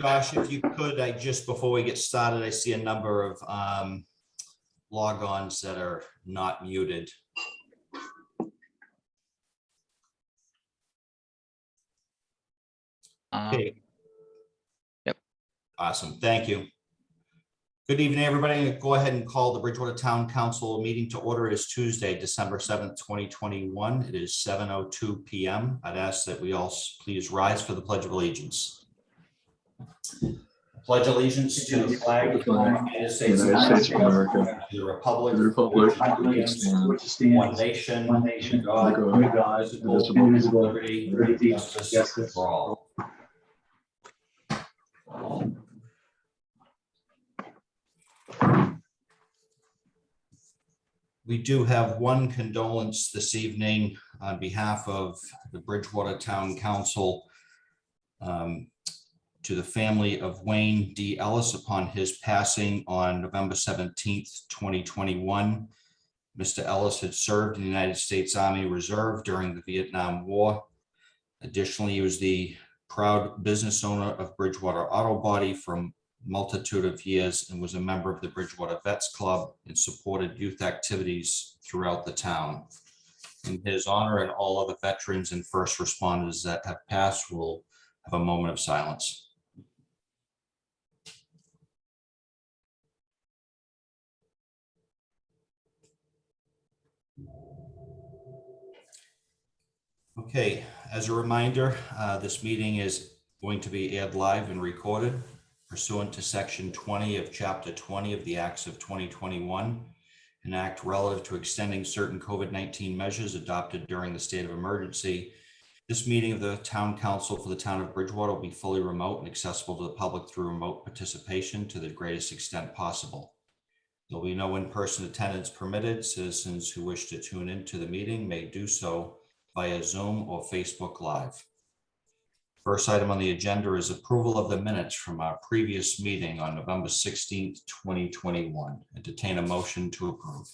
Josh, if you could, just before we get started, I see a number of log-ons that are not muted. Okay. Yep. Awesome. Thank you. Good evening, everybody. Go ahead and call the Bridgewater Town Council meeting to order. It is Tuesday, December 7th, 2021. It is 7:02 p.m. I'd ask that we all please rise for the Pledge of Allegiance. Pledge allegiance to the flag of the United States of America, to the Republic which stands one nation, under God, indivisible, liberty, and justice for all. We do have one condolence this evening on behalf of the Bridgewater Town Council to the family of Wayne D. Ellis upon his passing on November 17th, 2021. Mr. Ellis had served in the United States Army Reserve during the Vietnam War. Additionally, he was the proud business owner of Bridgewater Auto Body for a multitude of years and was a member of the Bridgewater Vets Club and supported youth activities throughout the town. In his honor and all other veterans and first responders that have passed, we'll have a moment of silence. Okay, as a reminder, this meeting is going to be aired live and recorded pursuant to Section 20 of Chapter 20 of the Acts of 2021, an act relative to extending certain COVID-19 measures adopted during the state of emergency. This meeting of the Town Council for the Town of Bridgewater will be fully remote and accessible to the public through remote participation to the greatest extent possible. There will be no in-person attendance permitted. Citizens who wish to tune into the meeting may do so via Zoom or Facebook Live. First item on the agenda is approval of the minutes from our previous meeting on November 16th, 2021. Entertain a motion to approve.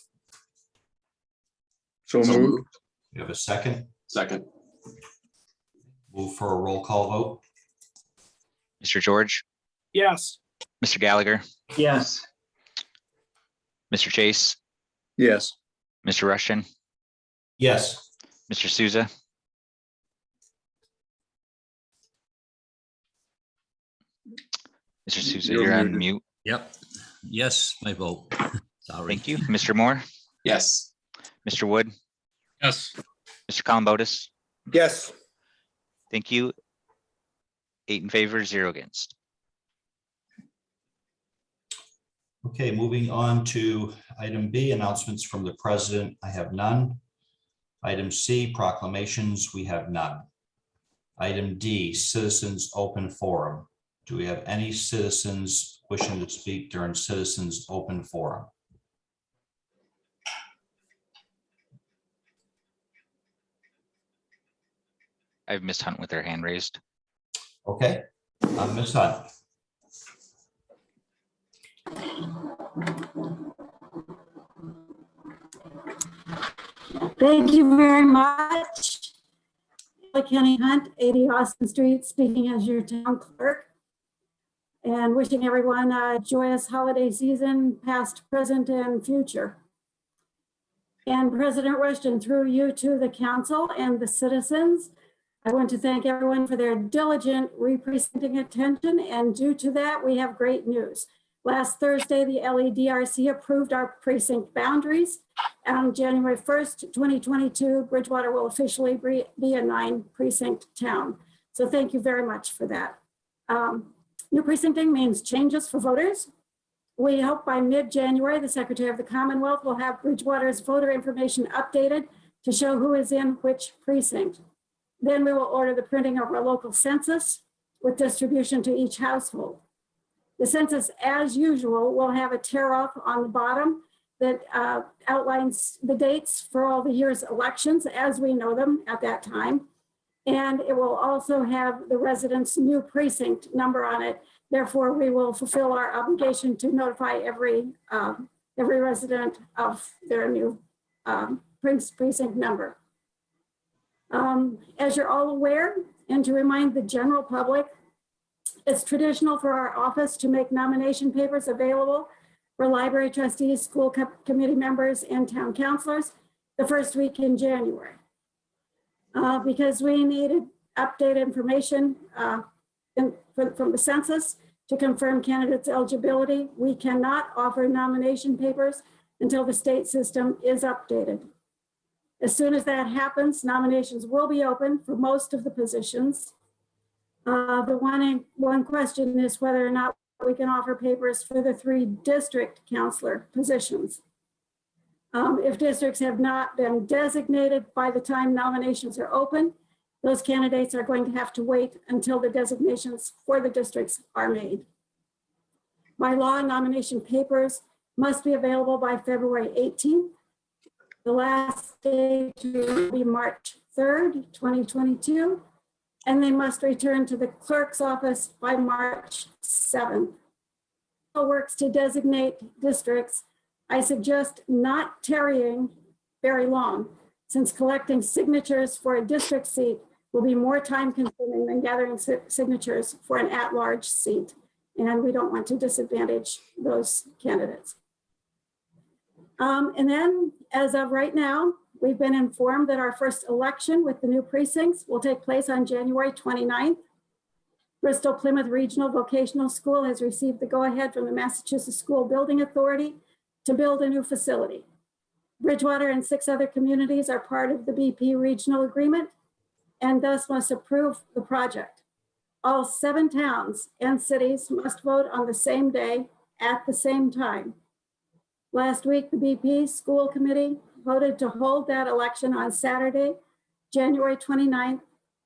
So moved. You have a second? Second. Move for a roll call vote. Mr. George, Yes. Mr. Gallagher, Yes. Mr. Chase, Yes. Mr. Rushton, Yes. Mr. Souza, Mr. Souza, You're you're on muted. mute. Yep. Yes, my vote. Sorry. Thank you. Mr. Moore, Yes. Mr. Wood, Yes. Mr. Columbotus. Yes. Thank you. 8 in favor, 0 against. Okay, moving on to item B, announcements from the president. I have none. Item C, proclamations. We have none. Item D, citizens open forum. Do we have any citizens wishing to speak during citizens open forum? I have Ms. Hunt with her hand raised. Okay, Ms. Hunt. Thank you very much. Kenny Hunt, 80 Austin Street, speaking as your town clerk. And wishing everyone a joyous holiday season, past, present, and future. And President Rushton, through you to the council and the citizens, I want to thank everyone for their diligent re-presenting attention. And due to that, we have great news. Last Thursday, the LEDRC approved our precinct boundaries. On January 1st, 2022, Bridgewater will officially be a 9 precinct town. So thank you very much for that. New precincting means changes for voters. We hope by mid-January, the Secretary of the Commonwealth will have Bridgewater's voter information updated to show who is in which precinct. Then we will order the printing of our local census with distribution to each household. The census, as usual, will have a tear-off on the bottom that outlines the dates for all the year's elections as we know them at that time. And it will also have the residents' new precinct number on it. Therefore, we will fulfill our obligation to notify every resident of their new precinct number. As you're all aware, and to remind the general public, It's traditional for our office to make nomination papers available for library trustees, school committee members, and town councilors the first week in January. Because we needed updated information from the census to confirm candidates' eligibility, we cannot offer nomination papers until the state system is updated. As soon as that happens, nominations will be open for most of the positions. The one question is whether or not we can offer papers for the 3 district counselor positions. If districts have not been designated by the time nominations are open, those candidates are going to have to wait until the designations for the districts are made. By law, nomination papers must be available by February 18th. The last day will be March 3rd, 2022, and they must return to the clerk's office by March 7th. Works to designate districts. I suggest not tarrying very long, since collecting signatures for a district seat will be more time consuming than gathering signatures for an at-large seat. And we don't want to disadvantage those candidates. And then as of right now, we've been informed that our first election with the new precincts will take place on January 29th. Bristol Plymouth Regional Vocational School has received the go-ahead from the Massachusetts School Building Authority to build a new facility. Bridgewater and 6 other communities are part of the BP Regional Agreement and thus must approve the project. All 7 towns and cities must vote on the same day at the same time. Last week, the BP School Committee voted to hold that election on Saturday, January 29th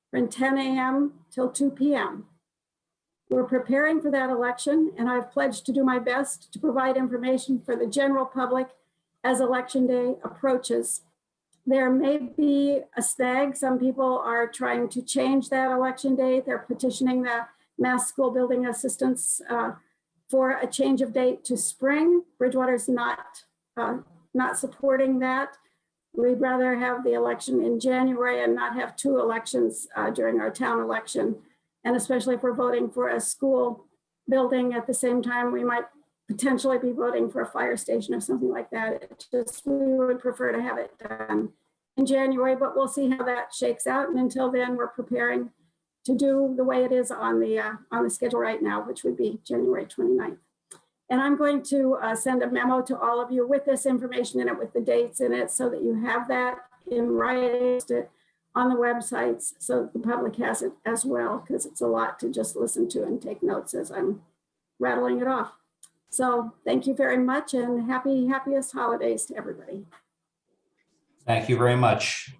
from 10 a.m. till 2 p.m. We're preparing for that election, and I've pledged to do my best to provide information for the general public as election day approaches. There may be a snag. Some people are trying to change that election date. They're petitioning the Mass School Building Assistance for a change of date to spring. Bridgewater's not supporting that. We'd rather have the election in January and not have 2 elections during our town election. And especially if we're voting for a school building at the same time, we might potentially be voting for a fire station or something like that. We would prefer to have it done in January, but we'll see how that shakes out. And until then, we're preparing to do the way it is on the schedule right now, which would be January 29th. And I'm going to send a memo to all of you with this information in it, with the dates in it, so that you have that in writing on the websites, so the public has it as well, because it's a lot to just listen to and take notes as I'm rattling it off. So thank you very much, and happiest holidays to everybody. Thank you very much.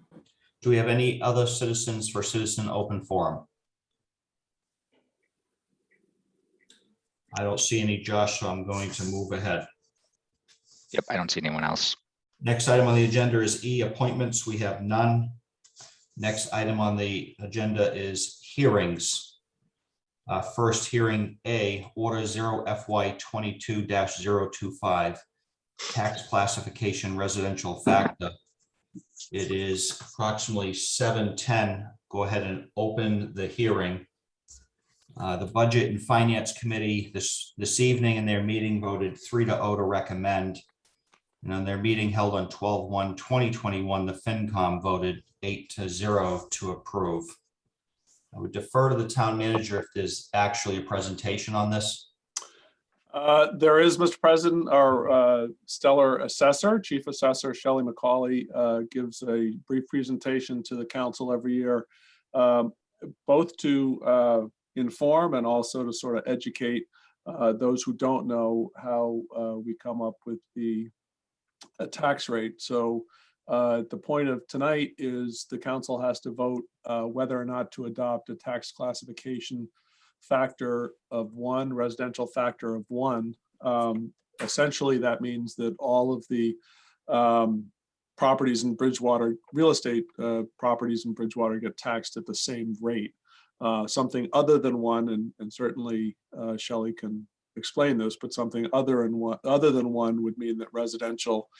Do we have any other citizens for citizen open forum? I don't see any, Josh, so I'm going to move ahead. Yep, I don't see anyone else. Next item on the agenda is E, appointments. We have none. Next item on the agenda is hearings. First hearing A, Order 0 FY 22-025, tax classification residential factor. It is approximately 7:10. Go ahead and open the hearing. The Budget and Finance Committee this evening in their meeting voted 3-0 to recommend. And on their meeting held on 12/1/2021, the FinCom voted 8-0 to approve. I would defer to the town manager if there's actually a presentation on this. There is, Mr. President, our stellar assessor, Chief Assessor Shelley McCauley, gives a brief presentation to the council every year, both to inform and also to sort of educate those who don't know how we come up with the tax rate. So the point of tonight is the council has to vote whether or not to adopt a tax classification factor of 1, residential factor of 1. Essentially, that means that all of the properties in Bridgewater, real estate properties in Bridgewater, get taxed at the same rate. Something other than 1, and certainly Shelley can explain this, but something other than 1 would mean that residential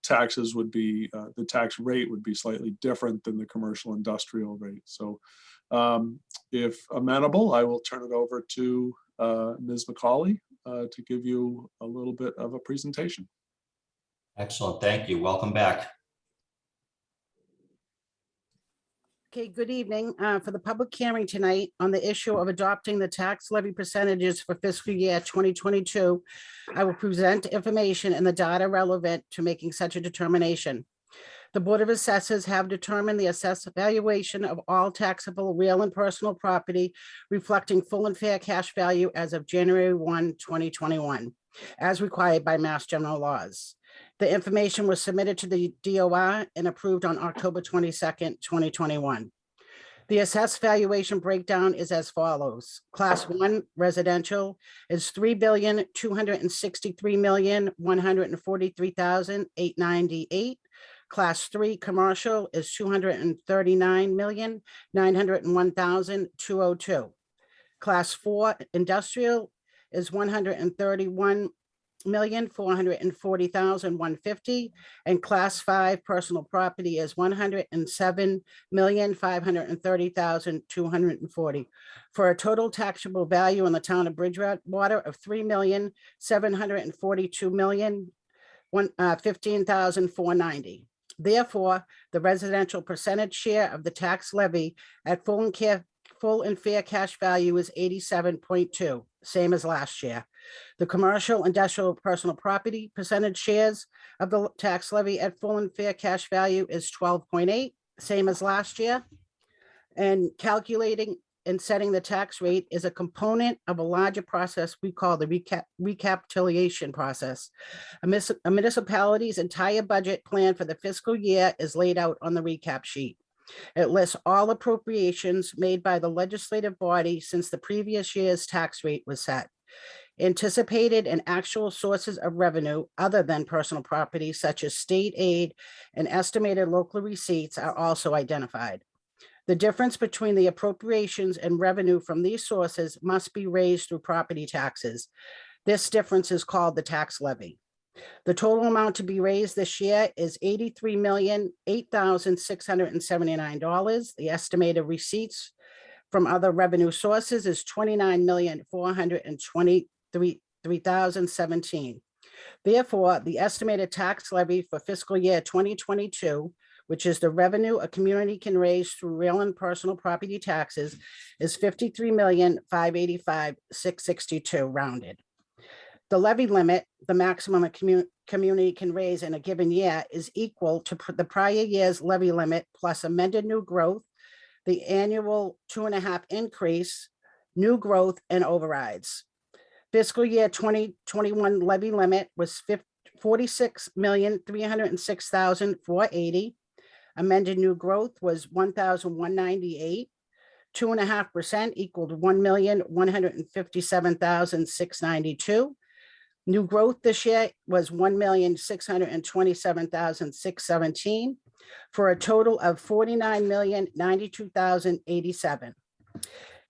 taxes would be, the tax rate would be slightly different than the commercial industrial rate. So if amenable, I will turn it over to Ms. McCauley to give you a little bit of a presentation. Excellent. Thank you. Welcome back. Okay, good evening. For the public hearing tonight on the issue of adopting the tax levy percentages for fiscal year 2022, I will present information and the data relevant to making such a determination. The Board of Assessors have determined the assessed valuation of all taxable real and personal property reflecting full and fair cash value as of January 1, 2021, as required by Mass General laws. The information was submitted to the DOR and approved on October 22nd, 2021. The assessed valuation breakdown is as follows. Class 1 residential is $3,263,143,898. Class 3 commercial is $239,901,202. Class 4 industrial is $131,440,150, and class 5 personal property is $107,530,240, for a total taxable value in the town of Bridgewater of $3,742,015,490. Therefore, the residential percentage share of the tax levy at full and fair cash value is 87.2, same as last year. The commercial, industrial, personal property percentage shares of the tax levy at full and fair cash value is 12.8, same as last year. And calculating and setting the tax rate is a component of a larger process we call the recapitulation process. A municipality's entire budget plan for the fiscal year is laid out on the recap sheet. It lists all appropriations made by the legislative body since the previous year's tax rate was set. Anticipated and actual sources of revenue other than personal property, such as state aid and estimated local receipts, are also identified. The difference between the appropriations and revenue from these sources must be raised through property taxes. This difference is called the tax levy. The total amount to be raised this year is $83,008,679. The estimated receipts from other revenue sources is $29,423,017. Therefore, the estimated tax levy for fiscal year 2022, which is the revenue a community can raise through real and personal property taxes, is $53,585,662 rounded. The levy limit, the maximum a community can raise in a given year, is equal to the prior year's levy limit plus amended new growth, the annual 2.5 increase, new growth, and overrides. Fiscal year 2021 levy limit was $46,306,480. Amended new growth was 1,198. 2.5% equaled $1,157,692. New growth this year was $1,627,617, for a total of $49,092,087.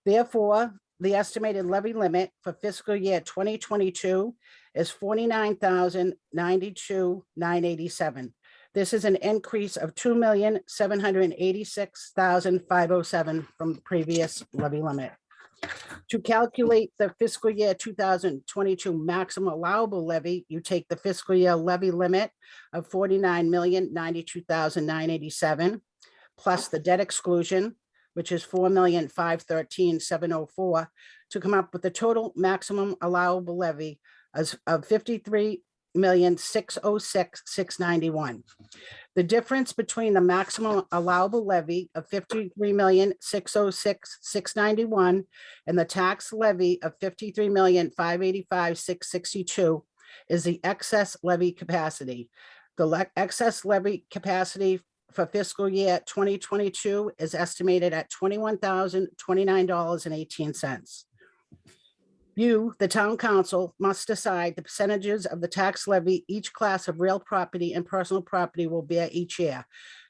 Therefore, the estimated levy limit for fiscal year 2022 is $49,092,987. This is an increase of $2,786,507 from the previous levy limit. To calculate the fiscal year 2022 maximum allowable levy, you take the fiscal year levy limit of $49,092,987 plus the debt exclusion, which is $4,513,704, to come up with the total maximum allowable levy of $53,606,691. The difference between the maximum allowable levy of $53,606,691 and the tax levy of $53,585,662 is the excess levy capacity. The excess levy capacity for fiscal year 2022 is estimated at $21,029.18. You, the town council, must decide the percentages of the tax levy each class of real property and personal property will bear each year.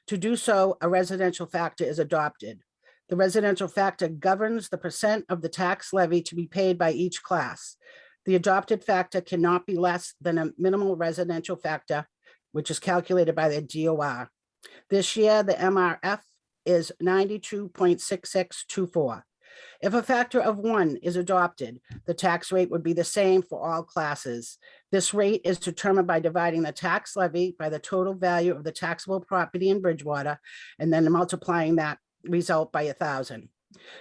To do so, a residential factor is adopted. The residential factor governs the percent of the tax levy to be paid by each class. The adopted factor cannot be less than a minimal residential factor, which is calculated by the DOR. This year, the MRF is 92.6624. If a factor of 1 is adopted, the tax rate would be the same for all classes. This rate is determined by dividing the tax levy by the total value of the taxable property in Bridgewater and then multiplying that result by 1,000.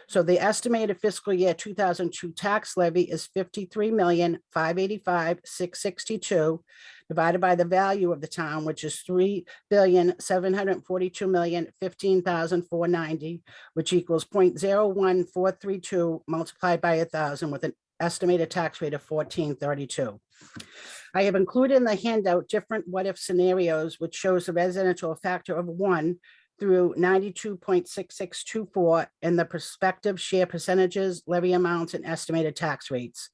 So the estimated fiscal year 2002 tax levy is $53,585,662 divided by the value of the town, which is $3,742,015,490, which equals 0.01432 multiplied by 1,000 with an estimated tax rate of 1432. I have included in the handout different what-if scenarios, which shows the residential factor of 1 through 92.6624 and the prospective share percentages, levy amounts, and estimated tax rates.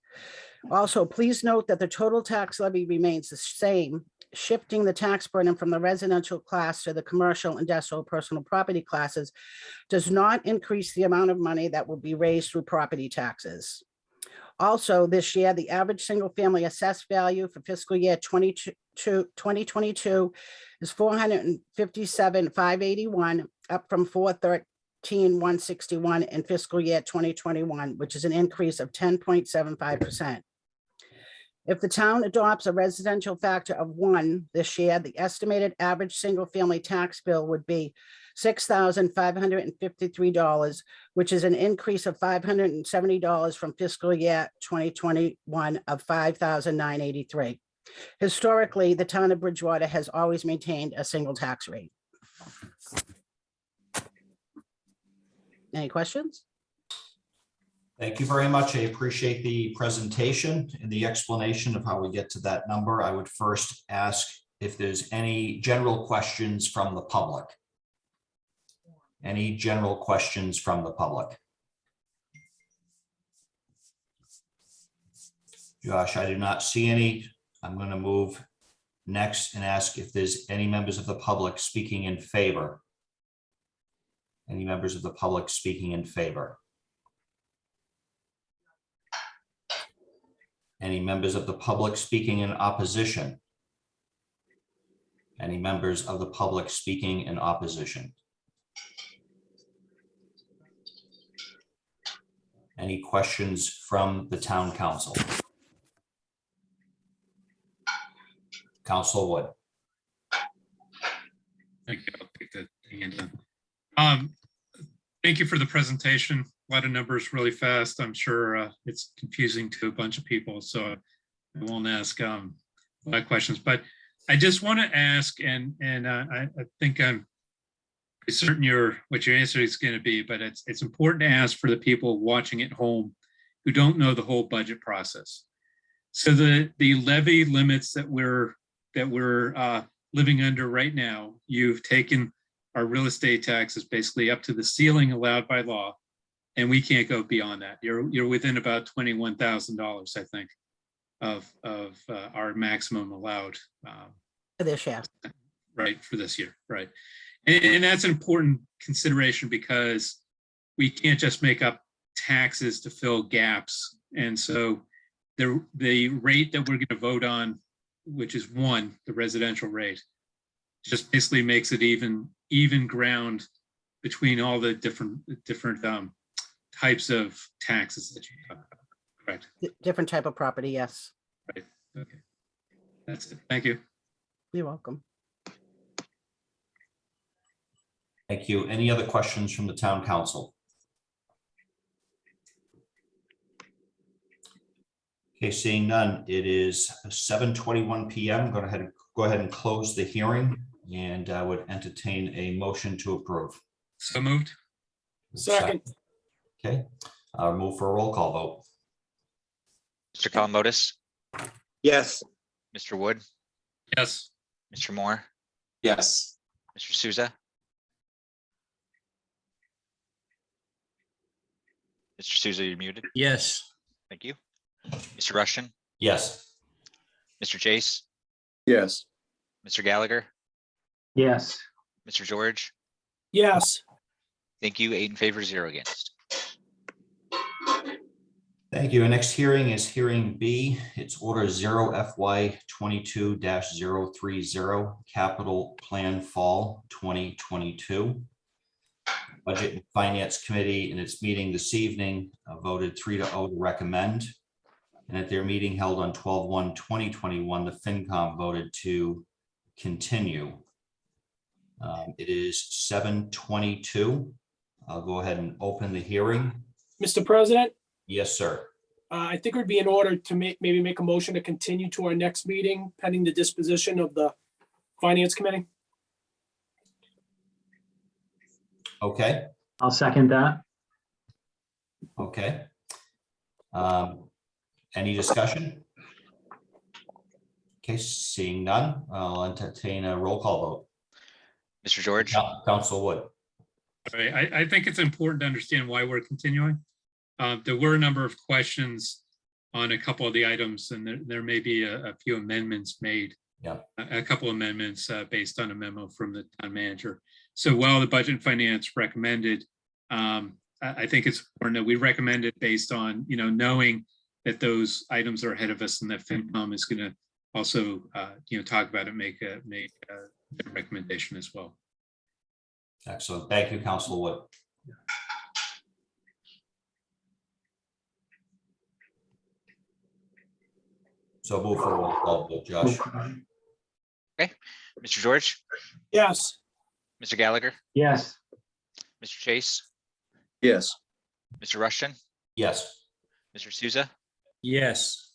Also, please note that the total tax levy remains the same, shifting the tax burden from the residential class to the commercial, industrial, personal property classes does not increase the amount of money that will be raised through property taxes. Also, this year, the average single-family assessed value for fiscal year 2022 is $457,581, up from $413,161 in fiscal year 2021, which is an increase of 10.75%. If the town adopts a residential factor of 1 this year, the estimated average single-family tax bill would be $6,553, which is an increase of $570 from fiscal year 2021 of $5,983. Historically, the town of Bridgewater has always maintained a single tax rate. Any questions? Thank you very much. I appreciate the presentation and the explanation of how we get to that number. I would first ask if there's any general questions from the public. Any general questions from the public? Josh, I do not see any. I'm going to move next and ask if there's any members of the public speaking in favor. Any members of the public speaking in favor? Any members of the public speaking in opposition? Any members of the public speaking in opposition? Any questions from the town council? Council Wood. Thank you. I'll take that hand. Thank you for the presentation. A lot of numbers really fast. I'm sure it's confusing to a bunch of people, so I won't ask a lot of questions. But I just want to ask, and I think I'm pretty certain what your answer is going to be, but it's important to ask for the people watching at home who don't know the whole budget process. So the levy limits that we're living under right now, you've taken our real estate taxes basically up to the ceiling allowed by law, and we can't go beyond that. You're within about $21,000, I think, of our maximum allowed. For this year. Right, for this year, right. And that's an important consideration because we can't just make up taxes to fill gaps. And so the rate that we're going to vote on, which is 1, the residential rate, just basically makes it even ground between all the different types of taxes that you talk about. Correct. Different type of property, yes. Right. Okay. That's it. Thank you. You're welcome. Thank you. Any other questions from the town council? Okay, seeing none, it is 7:21 p.m. Go ahead and close the hearing, and I would entertain a motion to approve. So moved. Second. Okay, I'll move for a roll call vote. Mr. Columbotus, Yes. Mr. Wood, Yes. Mr. Moore, Yes. Mr. Souza. Mr. Souza, you're muted. Yes. Thank you. Mr. Rushton, Yes. Mr. Chase, Yes. Mr. Gallagher, Yes. Mr. George. Yes. Thank you. 8 in favor, 0 against. Thank you. Our next hearing is hearing B. It's order 0FY22-030, capital plan fall 2022. Budget and Finance Committee in its meeting this evening voted 3-0 to recommend. And at their meeting held on 12/1/2021, the FinCom voted to continue. It is 7:22. I'll go ahead and open the hearing. Mr. President, Yes, sir. I think it would be in order to maybe make a motion to continue to our next meeting pending the disposition of the Finance Committee. Okay, I'll second that. okay. Any discussion? Okay, seeing none, I'll entertain a roll call vote. Mr. George, Council Wood. All right, I think it's important to understand why we're continuing. There were a number of questions on a couple of the items, and there may be a few amendments made. Yeah. A couple amendments based on a memo from the town manager. So while the Budget and Finance recommended, I think it's important that we recommend it based on, knowing that those items are ahead of us and that FinCom is going to also, talk about it, make a recommendation as well. Excellent. Thank you, Council Wood. So move for a roll call vote, Josh. Mr. George, Yes. Mr. Gallagher, Yes. Mr. Chase, Yes. Mr. Rushton, Yes. Mr. Souza, Yes.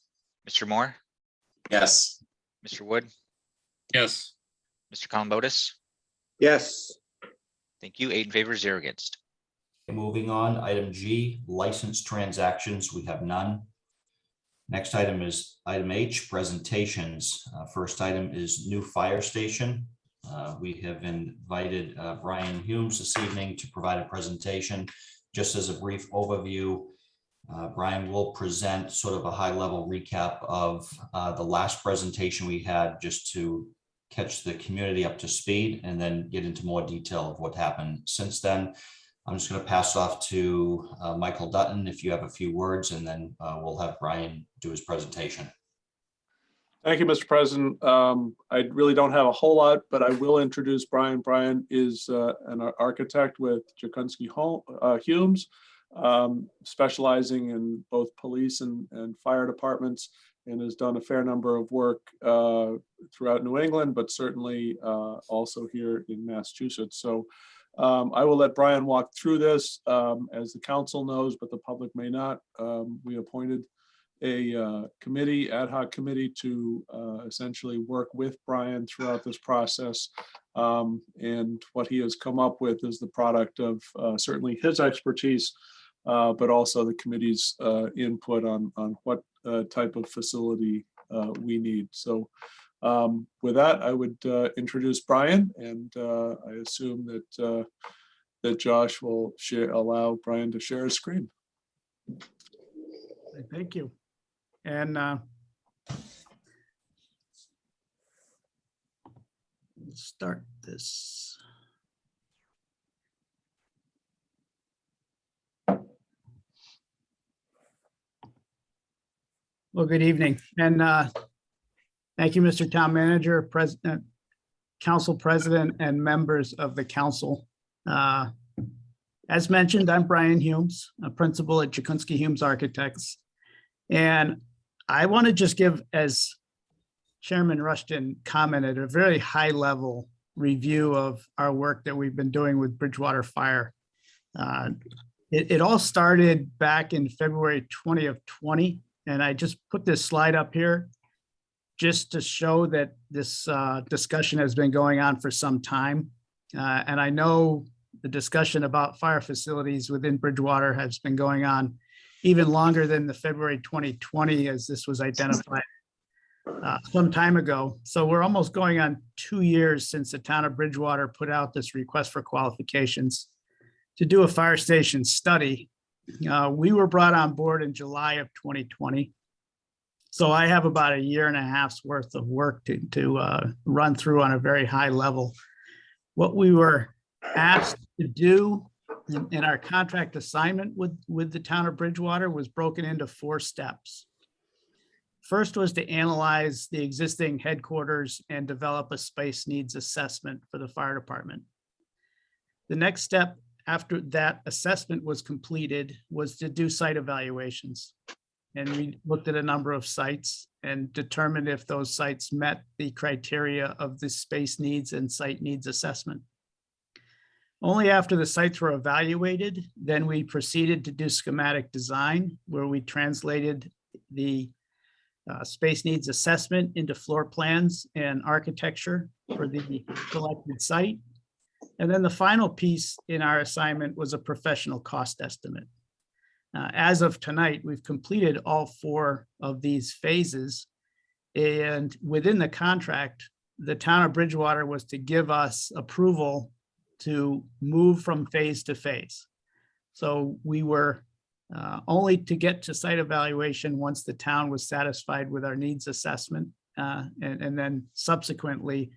Mr. Moore, Yes. Mr. Wood, Yes. Mr. Columbotus. Yes. Thank you. 8 in favor, 0 against. Moving on, item G, license transactions. We have none. Next item is item H, presentations. First item is new fire station. We have invited Brian Humes this evening to provide a presentation. Just as a brief overview, Brian will present sort of a high-level recap of the last presentation we had, just to catch the community up to speed, and then get into more detail of what happened since then. I'm just going to pass off to Michael Dutton if you have a few words, and then we'll have Brian do his presentation. Thank you, Mr. President. I really don't have a whole lot, but I will introduce Brian. Brian is an architect with Jakunski Humes, specializing in both police and fire departments, and has done a fair number of work throughout New England, but certainly also here in Massachusetts. So I will let Brian walk through this. As the council knows, but the public may not, we appointed a committee, ad hoc committee, to essentially work with Brian throughout this process. And what he has come up with is the product of certainly his expertise, but also the committee's input on what type of facility we need. So with that, I would introduce Brian, and I assume that Josh will allow Brian to share his screen. Thank you. And let's start this. Well, good evening, and thank you, Mr. Town Manager, President, Council President, and members of the council. As mentioned, I'm Brian Humes, a principal at Jakunski Humes Architects. And I want to just give, as Chairman Rushton commented, a very high level review of our work that we've been doing with Bridgewater Fire. It all started back in February 2020. And I just put this slide up here just to show that this discussion has been going on for some time. And I know the discussion about fire facilities within Bridgewater has been going on even longer than the February 2020, as this was identified some time ago. So we're almost going on 2 years since the town of Bridgewater put out this request for qualifications to do a fire station study. We were brought on board in July of 2020. So I have about a year and a half's worth of work to run through on a very high level. What we were asked to do and our contract assignment with the town of Bridgewater was broken into 4 steps. First was to analyze the existing headquarters and develop a space needs assessment for the fire department. The next step after that assessment was completed was to do site evaluations. And we looked at a number of sites and determined if those sites met the criteria of the space needs and site needs assessment. Only after the sites were evaluated, then we proceeded to do schematic design, where we translated the space needs assessment into floor plans and architecture for the selected site. And then the final piece in our assignment was a professional cost estimate. As of tonight, we've completed all 4 of these phases. And within the contract, the town of Bridgewater was to give us approval to move from phase to phase. So we were only to get to site evaluation once the town was satisfied with our needs assessment. And then subsequently,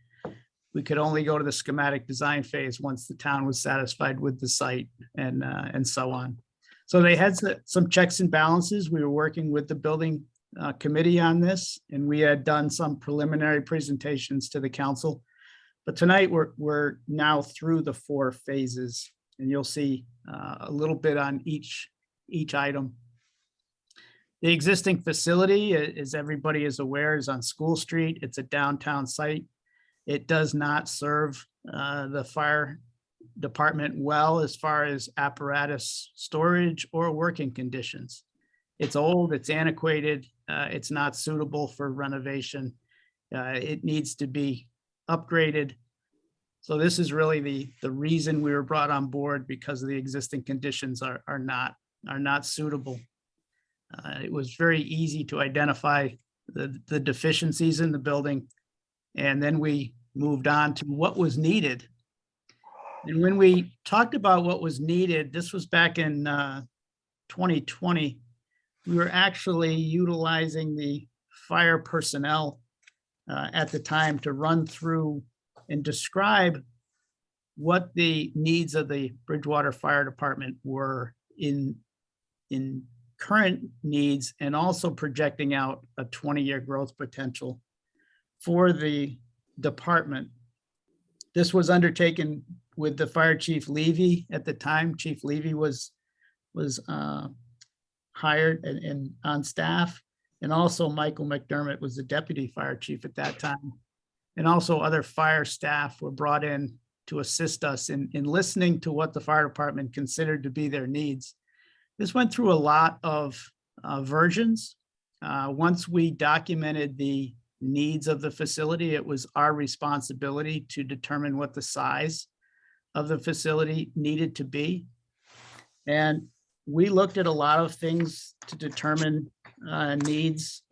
we could only go to the schematic design phase once the town was satisfied with the site and so on. So they had some checks and balances. We were working with the building committee on this, and we had done some preliminary presentations to the council. But tonight we're now through the 4 phases, and you'll see a little bit on each item. The existing facility, as everybody is aware, is on School Street. It's a downtown site. It does not serve the fire department well as far as apparatus storage or working conditions. It's old, it's antiquated, it's not suitable for renovation. It needs to be upgraded. So this is really the reason we were brought on board, because of the existing conditions are not suitable. It was very easy to identify the deficiencies in the building, and then we moved on to what was needed. And when we talked about what was needed, this was back in 2020, we were actually utilizing the fire personnel at the time to run through and describe what the needs of the Bridgewater Fire Department were in current needs, and also projecting out a 20-year growth potential for the department. This was undertaken with the fire chief Levy at the time. Chief Levy was hired and on staff, and also Michael McDermott was the deputy fire chief at that time. And also other fire staff were brought in to assist us in listening to what the fire department considered to be their needs. This went through a lot of versions. Once we documented the needs of the facility, it was our responsibility to determine what the size of the facility needed to be. And we looked at a lot of things to determine needs.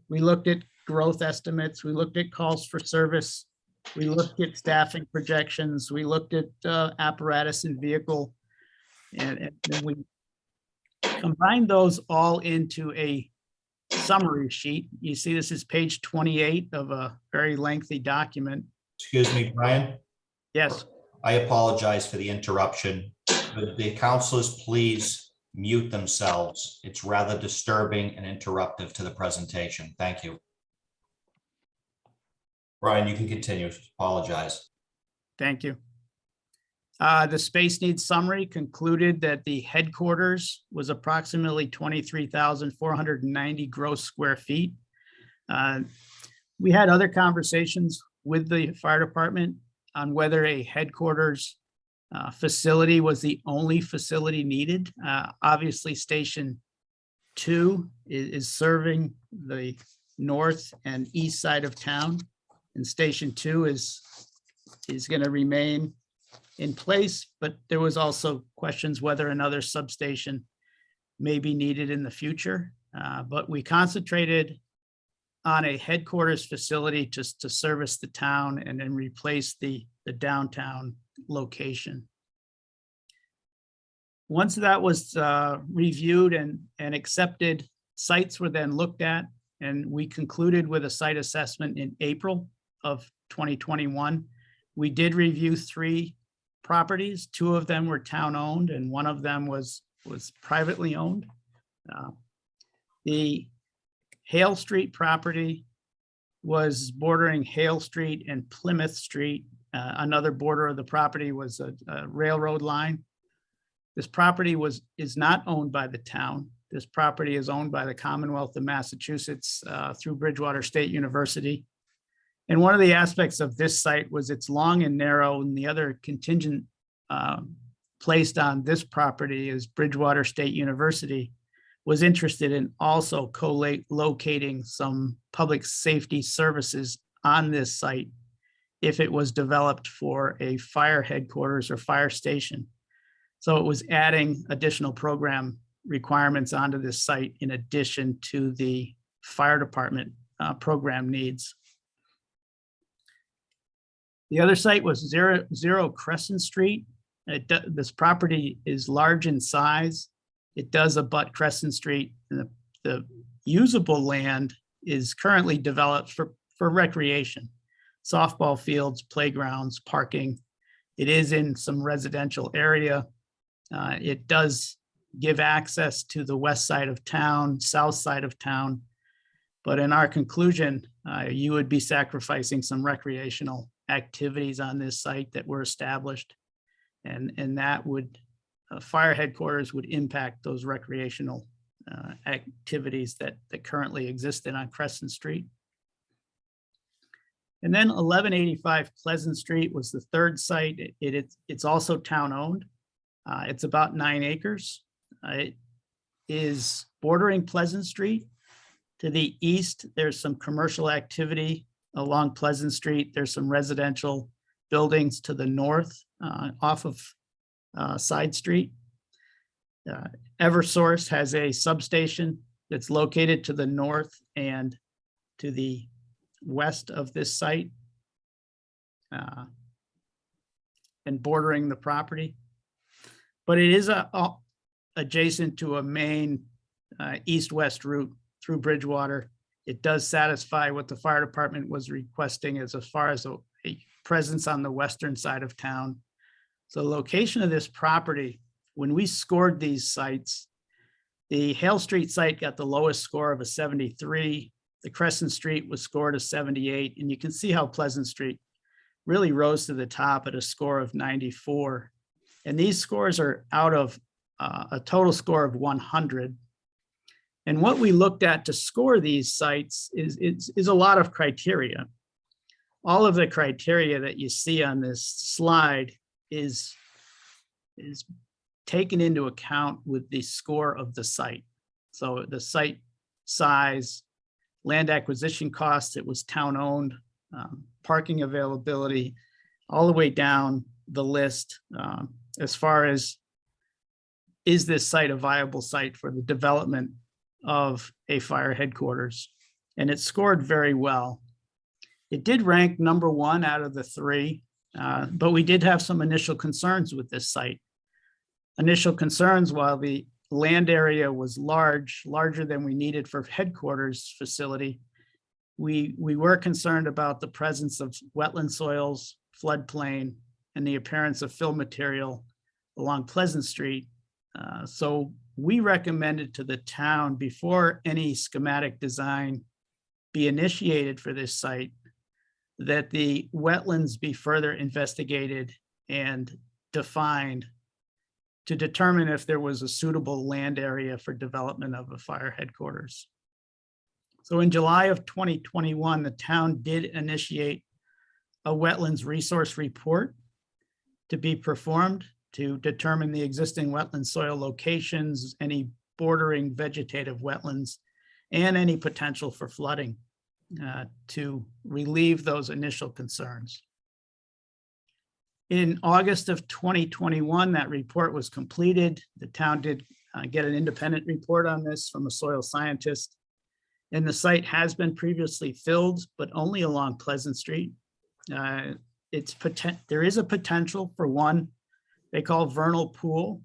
We looked at growth estimates. We looked at calls for service. We looked at staffing projections. We looked at apparatus and vehicle. And then we combined those all into a summary sheet. You see, this is page 28 of a very lengthy document. Excuse me, Brian. Yes. I apologize for the interruption. Would the councilors please mute themselves? It's rather disturbing and interruptive to the presentation. Thank you. Brian, you can continue. Apologize. Thank you. The space needs summary concluded that the headquarters was approximately 23,490 gross square feet. We had other conversations with the fire department on whether a headquarters facility was the only facility needed. Obviously, Station 2 is serving the north and east side of town, and Station 2 is going to remain in place, but there was also questions whether another substation may be needed in the future. But we concentrated on a headquarters facility just to service the town and then replace the downtown location. Once that was reviewed and accepted, sites were then looked at, and we concluded with a site assessment in April of 2021. We did review 3 properties. 2 of them were town-owned and 1 of them was privately owned. The Hale Street property was bordering Hale Street and Plymouth Street. Another border of the property was a railroad line. This property is not owned by the town. This property is owned by the Commonwealth of Massachusetts through Bridgewater State University. And one of the aspects of this site was it's long and narrow, and the other contingent placed on this property is Bridgewater State University was interested in also co-locating some public safety services on this site if it was developed for a fire headquarters or fire station. So it was adding additional program requirements onto this site in addition to the fire department program needs. The other site was 0 Crescent Street. This property is large in size. It does abut Crescent Street. And the usable land is currently developed for recreation, softball fields, playgrounds, parking. It is in some residential area. It does give access to the west side of town, south side of town. But in our conclusion, you would be sacrificing some recreational activities on this site that were established. And that would, fire headquarters would impact those recreational activities that currently existed on Crescent Street. And then 1185 Pleasant Street was the third site. It's also town-owned. It's about 9 acres. It is bordering Pleasant Street. To the east, there's some commercial activity along Pleasant Street. There's some residential buildings to the north off of Side Street. Eversource has a substation that's located to the north and to the west of this site and bordering the property. But it is adjacent to a main east-west route through Bridgewater. It does satisfy what the fire department was requesting as far as a presence on the western side of town. So the location of this property, when we scored these sites, the Hale Street site got the lowest score of a 73. The Crescent Street was scored a 78. And you can see how Pleasant Street really rose to the top at a score of 94. And these scores are out of a total score of 100. And what we looked at to score these sites is a lot of criteria. All of the criteria that you see on this slide is taken into account with the score of the site. So the site size, land acquisition costs, it was town-owned, parking availability, all the way down the list as far as, is this site a viable site for the development of a fire headquarters? And it scored very well. It did rank #1 out of the 3, but we did have some initial concerns with this site. Initial concerns, while the land area was larger than we needed for headquarters facility, we were concerned about the presence of wetland soils, floodplain, and the appearance of fill material along Pleasant Street. So we recommended to the town, before any schematic design be initiated for this site, that the wetlands be further investigated and defined to determine if there was a suitable land area for development of a fire headquarters. So in July of 2021, the town did initiate a wetlands resource report to be performed to determine the existing wetland soil locations, any bordering vegetative wetlands, and any potential for flooding to relieve those initial concerns. In August of 2021, that report was completed. The town did get an independent report on this from a soil scientist. And the site has been previously filled, but only along Pleasant Street. There is a potential for one they call vernal pool.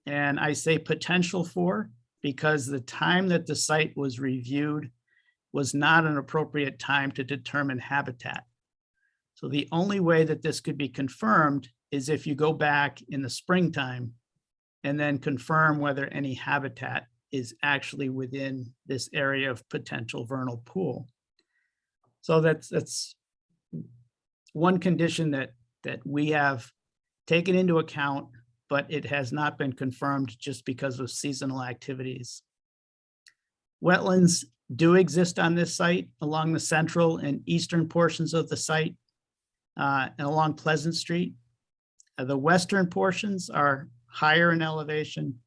And I say potential for because the time that the site was reviewed was not an appropriate time to determine habitat. So the only way that this could be confirmed is if you go back in the springtime and then confirm whether any habitat is actually within this area of potential vernal pool. So that's one condition that we have taken into account, but it has not been confirmed just because of seasonal activities. Wetlands do exist on this site along the central and eastern portions of the site and along Pleasant Street. The western portions are higher in elevation.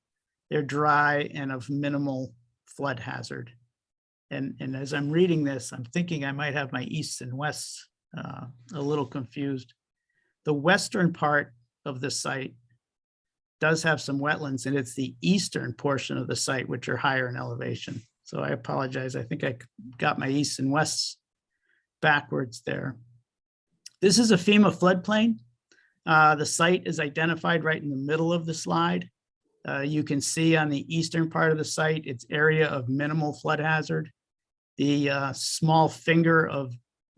They're dry and of minimal flood hazard. And as I'm reading this, I'm thinking I might have my easts and wests a little confused. The western part of the site does have some wetlands, and it's the eastern portion of the site which are higher in elevation. So I apologize. I think I got my easts and wests backwards there. This is a Fema floodplain. The site is identified right in the middle of the slide. You can see on the eastern part of the site, it's area of minimal flood hazard. The small finger of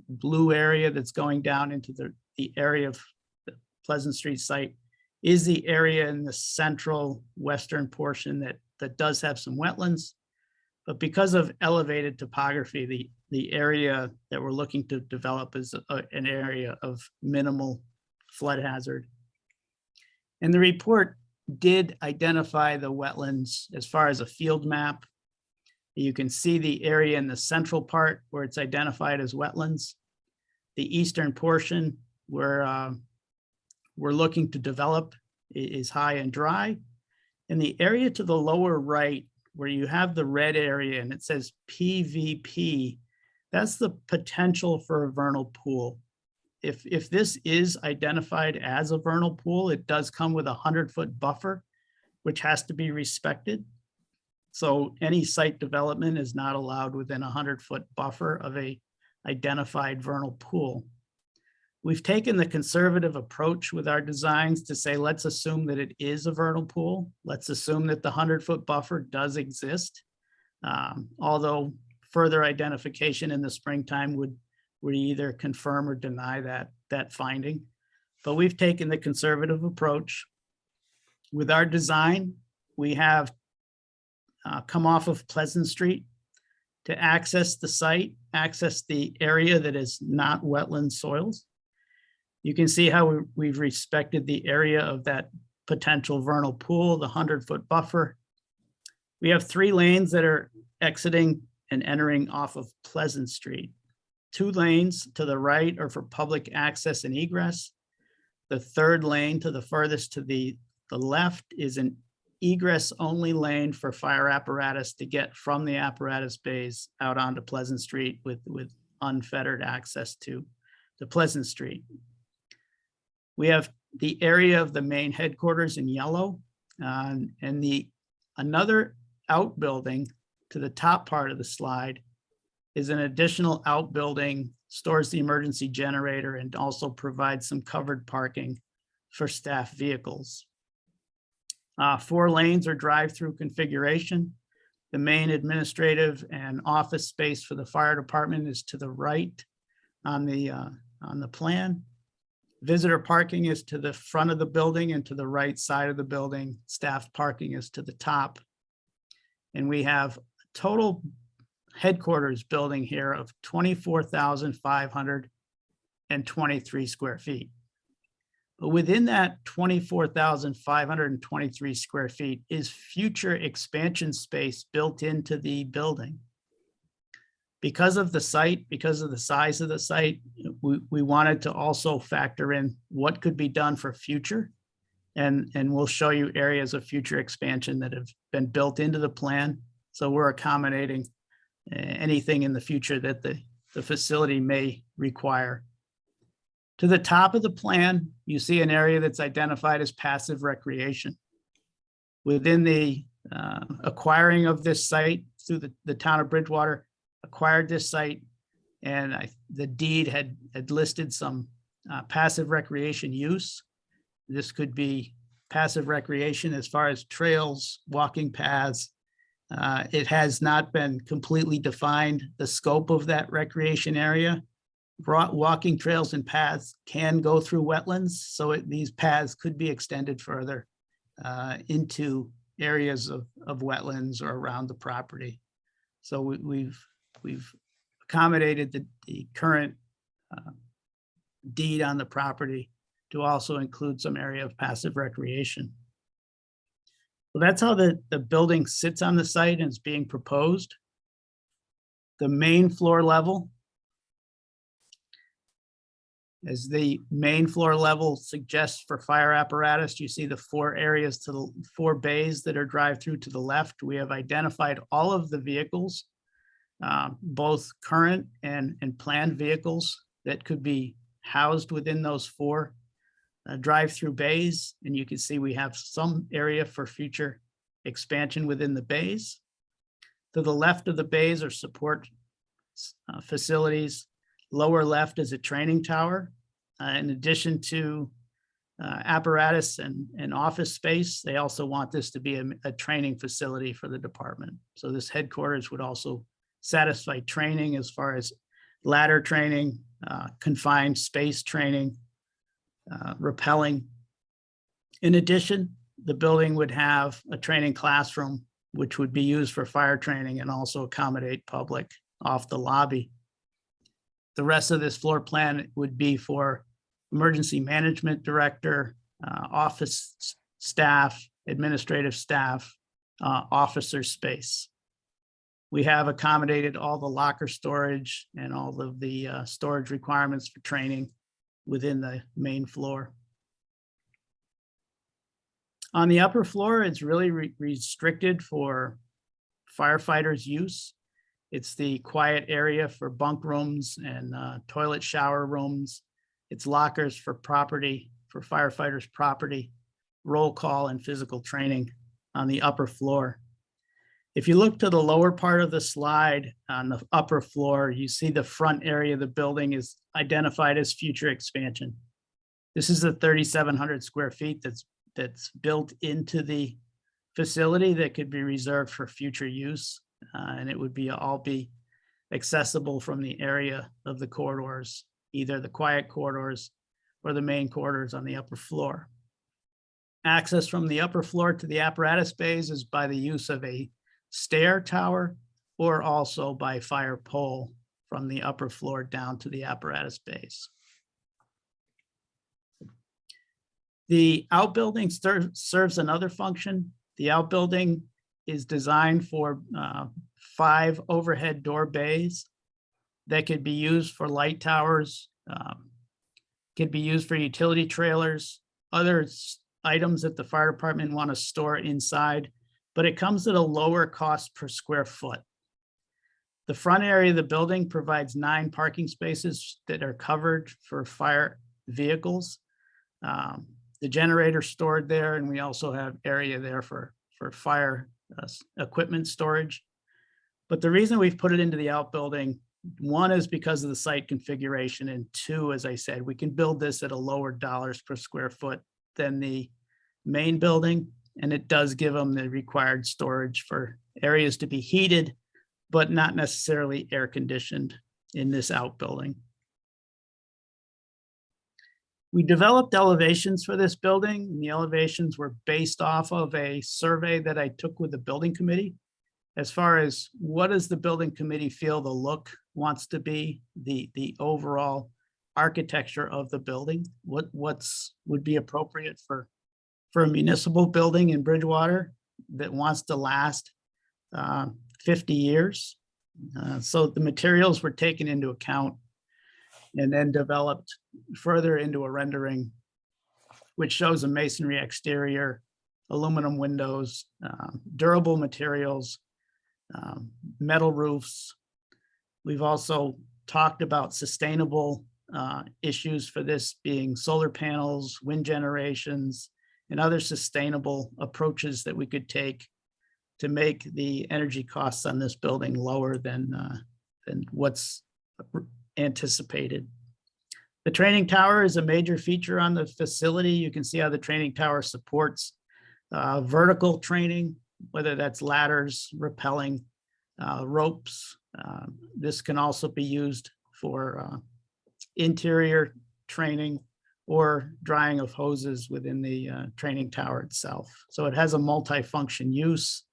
blue area that's going down into the area of the Pleasant Street site is the area in the central western portion that does have some wetlands. But because of elevated topography, the area that we're looking to develop is an area of minimal flood hazard. And the report did identify the wetlands as far as a field map. You can see the area in the central part where it's identified as wetlands. The eastern portion where we're looking to develop is high and dry. And the area to the lower right where you have the red area and it says PVP, that's the potential for a vernal pool. If this is identified as a vernal pool, it does come with a 100-foot buffer, which has to be respected. So any site development is not allowed within a 100-foot buffer of a identified vernal pool. We've taken the conservative approach with our designs to say, let's assume that it is a vernal pool. Let's assume that the 100-foot buffer does exist. Although further identification in the springtime would either confirm or deny that finding. But we've taken the conservative approach. With our design, we have come off of Pleasant Street to access the site, access the area that is not wetland soils. You can see how we've respected the area of that potential vernal pool, the 100-foot buffer. We have 3 lanes that are exiting and entering off of Pleasant Street. 2 lanes to the right are for public access and egress. The 3rd lane to the furthest to the left is an egress only lane for fire apparatus to get from the apparatus bays out onto Pleasant Street with unfettered access to Pleasant Street. We have the area of the main headquarters in yellow, and another outbuilding to the top part of the slide is an additional outbuilding, stores the emergency generator, and also provides some covered parking for staff vehicles. 4 lanes are drive-through configuration. The main administrative and office space for the fire department is to the right on the plan. Visitor parking is to the front of the building and to the right side of the building. Staff parking is to the top. And we have a total headquarters building here of 24,523 square feet. But within that 24,523 square feet is future expansion space built into the building. Because of the site, because of the size of the site, we wanted to also factor in what could be done for future. And we'll show you areas of future expansion that have been built into the plan. So we're accommodating anything in the future that the facility may require. To the top of the plan, you see an area that's identified as passive recreation. Within the acquiring of this site through the town of Bridgewater, acquired this site, and the deed had listed some passive recreation use. This could be passive recreation as far as trails, walking paths. It has not been completely defined, the scope of that recreation area. walking trails and paths can go through wetlands, so these paths could be extended further into areas of wetlands or around the property. So we've accommodated the current deed on the property to also include some area of passive recreation. So that's how the building sits on the site and is being proposed. The main floor level, as the main floor level suggests for fire apparatus, you see the 4 areas to the 4 bays that are drive-through to the left. We have identified all of the vehicles, both current and planned vehicles that could be housed within those 4 drive-through bays. And you can see we have some area for future expansion within the bays. To the left of the bays are support facilities. Lower left is a training tower. In addition to apparatus and office space, they also want this to be a training facility for the department. So this headquarters would also satisfy training as far as ladder training, confined space training, rappelling. In addition, the building would have a training classroom, which would be used for fire training and also accommodate public off the lobby. The rest of this floor plan would be for emergency management director, office staff, administrative staff, officer space. We have accommodated all the locker storage and all of the storage requirements for training within the main floor. On the upper floor, it's really restricted for firefighters' use. It's the quiet area for bunk rooms and toilet shower rooms. It's lockers for property, for firefighters' property, roll call and physical training on the upper floor. If you look to the lower part of the slide on the upper floor, you see the front area of the building is identified as future expansion. This is the 3,700 square feet that's built into the facility that could be reserved for future use. And it would all be accessible from the area of the corridors, either the quiet corridors or the main corridors on the upper floor. Access from the upper floor to the apparatus bays is by the use of a stair tower or also by fire pole from the upper floor down to the apparatus bays. The outbuilding serves another function. The outbuilding is designed for 5 overhead door bays that could be used for light towers, could be used for utility trailers, other items that the fire department want to store inside, but it comes at a lower cost per square foot. The front area of the building provides 9 parking spaces that are covered for fire vehicles. The generator stored there, and we also have area there for fire equipment storage. But the reason we've put it into the outbuilding, 1 is because of the site configuration, and 2, as I said, we can build this at a lower dollars per square foot than the main building, and it does give them the required storage for areas to be heated, but not necessarily air conditioned in this outbuilding. We developed elevations for this building, and the elevations were based off of a survey that I took with the building committee. As far as what does the building committee feel the look wants to be, the overall architecture of the building, what would be appropriate for a municipal building in Bridgewater that wants to last 50 years. So the materials were taken into account and then developed further into a rendering, which shows a masonry exterior, aluminum windows, durable materials, metal roofs. We've also talked about sustainable issues for this being solar panels, wind generations, and other sustainable approaches that we could take to make the energy costs on this building lower than what's anticipated. The training tower is a major feature on the facility. You can see how the training tower supports vertical training, whether that's ladders, rappelling, ropes. This can also be used for interior training or drying of hoses within the training tower itself. So it has a multi-function use,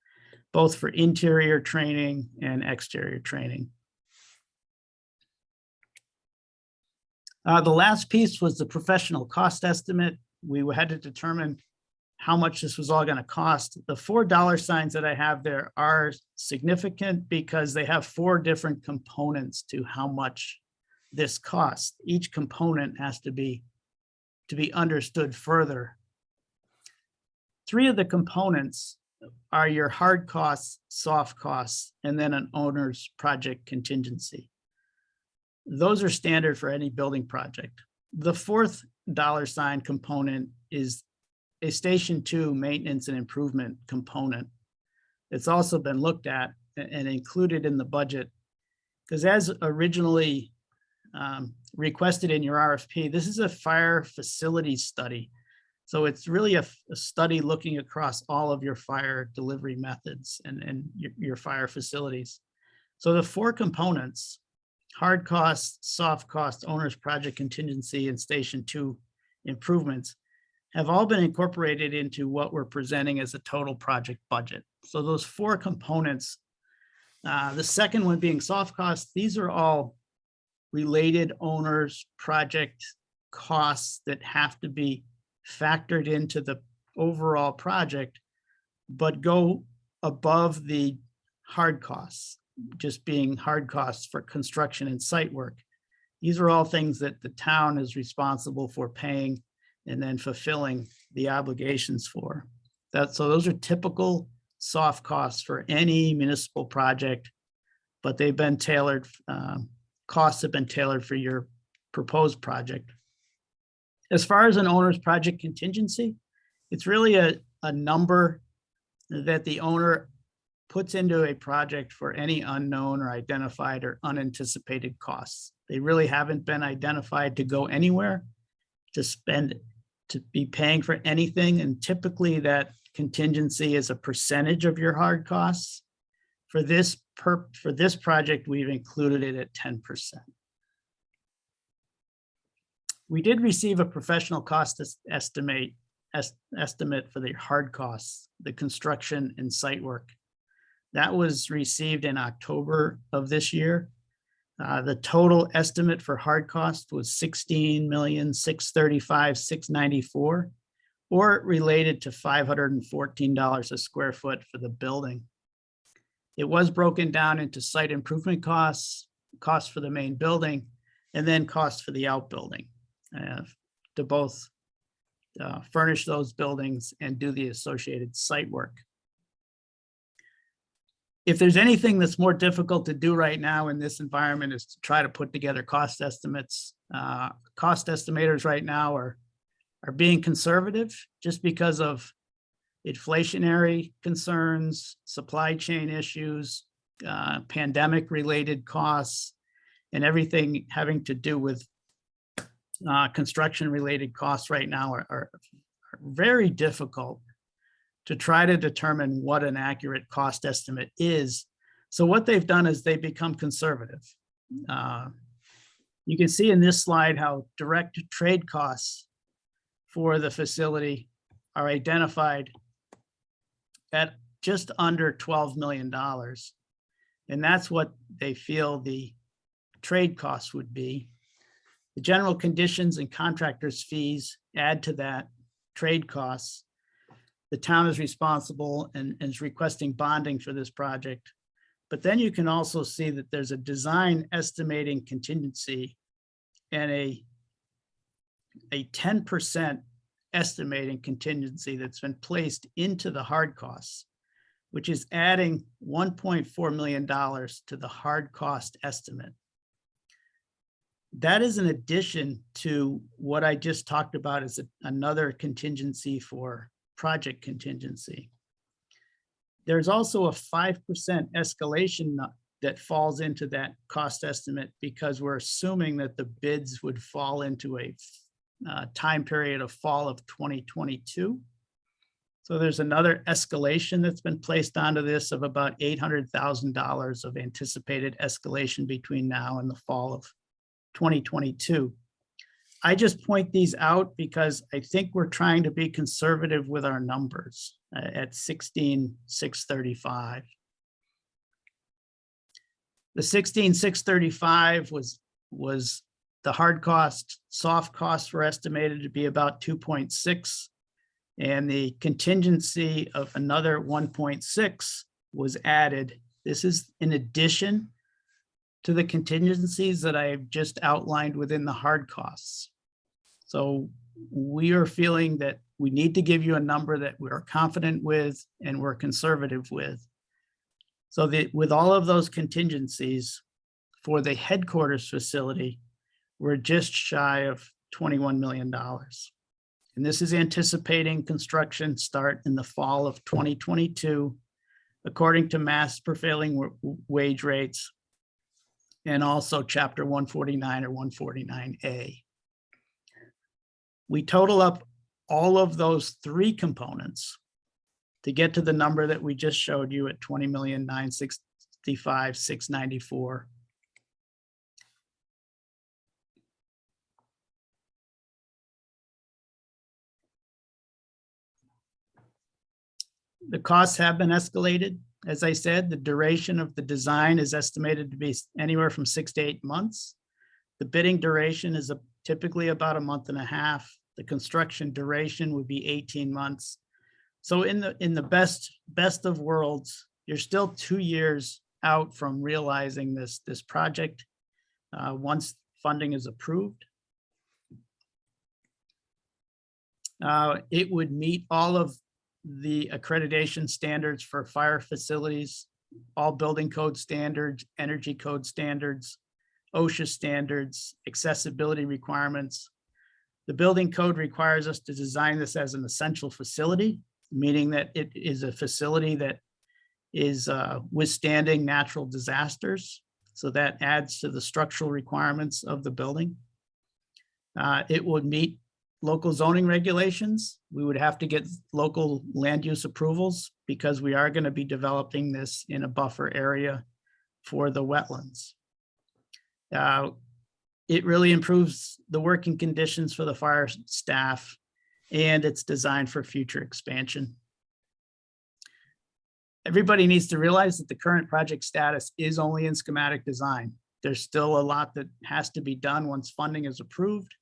both for interior training and exterior training. The last piece was the professional cost estimate. We had to determine how much this was all going to cost. The $4 signs that I have there are significant because they have 4 different components to how much this costs. Each component has to be understood further. 3 of the components are your hard costs, soft costs, and then an owner's project contingency. Those are standard for any building project. The 4th dollar sign component is a Station 2 maintenance and improvement component. It's also been looked at and included in the budget because as originally requested in your RFP, this is a fire facility study. So it's really a study looking across all of your fire delivery methods and your fire facilities. So the 4 components, hard costs, soft costs, owner's project contingency, and Station 2 improvements, have all been incorporated into what we're presenting as a total project budget. So those 4 components, the second one being soft costs, these are all related owners project costs that have to be factored into the overall project, but go above the hard costs, just being hard costs for construction and site work. These are all things that the town is responsible for paying and then fulfilling the obligations for. So those are typical soft costs for any municipal project, but they've been tailored, costs have been tailored for your proposed project. As far as an owner's project contingency, it's really a number that the owner puts into a project for any unknown or identified or unanticipated costs. They really haven't been identified to go anywhere, to spend, to be paying for anything. And typically that contingency is a percentage of your hard costs. For this project, we've included it at 10%. We did receive a professional cost estimate for the hard costs, the construction and site work. That was received in October of this year. The total estimate for hard cost was $16,635,694, or it related to $514 a square foot for the building. It was broken down into site improvement costs, costs for the main building, and then costs for the outbuilding to both furnish those buildings and do the associated site work. If there's anything that's more difficult to do right now in this environment is to try to put together cost estimates. Cost estimators right now are being conservative just because of inflationary concerns, supply chain issues, pandemic related costs, and everything having to do with construction related costs right now are very difficult to try to determine what an accurate cost estimate is. So what they've done is they become conservative. You can see in this slide how direct trade costs for the facility are identified at just under $12 million. And that's what they feel the trade costs would be. The general conditions and contractors' fees add to that trade costs. The town is responsible and is requesting bonding for this project. But then you can also see that there's a design estimating contingency and a 10% estimating contingency that's been placed into the hard costs, which is adding $1.4 million to the hard cost estimate. That is in addition to what I just talked about as another contingency for project contingency. There's also a 5% escalation that falls into that cost estimate because we're assuming that the bids would fall into a time period of fall of 2022. So there's another escalation that's been placed onto this of about $800,000 of anticipated escalation between now and the fall of 2022. I just point these out because I think we're trying to be conservative with our numbers at 16,635. The 16,635 was the hard cost. Soft costs were estimated to be about 2.6, and the contingency of another 1.6 was added. This is in addition to the contingencies that I have just outlined within the hard costs. So we are feeling that we need to give you a number that we are confident with and we're conservative with. So with all of those contingencies for the headquarters facility, we're just shy of $21 million. And this is anticipating construction start in the fall of 2022, according to mass prevailing wage rates, and also Chapter 149 or 149A. We total up all of those three components to get to the number that we just showed you at 20,965,694. The costs have been escalated. As I said, the duration of the design is estimated to be anywhere from 6 to 8 months. The bidding duration is typically about a month and a half. The construction duration would be 18 months. So in the best of worlds, you're still 2 years out from realizing this project once funding is approved. It would meet all of the accreditation standards for fire facilities, all building code standards, energy code standards, OSHA standards, accessibility requirements. The building code requires us to design this as an essential facility, meaning that it is a facility that is withstanding natural disasters. So that adds to the structural requirements of the building. It would meet local zoning regulations. We would have to get local land use approvals because we are going to be developing this in a buffer area for the wetlands. It really improves the working conditions for the fire staff, and it's designed for future expansion. Everybody needs to realize that the current project status is only in schematic design. There's still a lot that has to be done once funding is approved.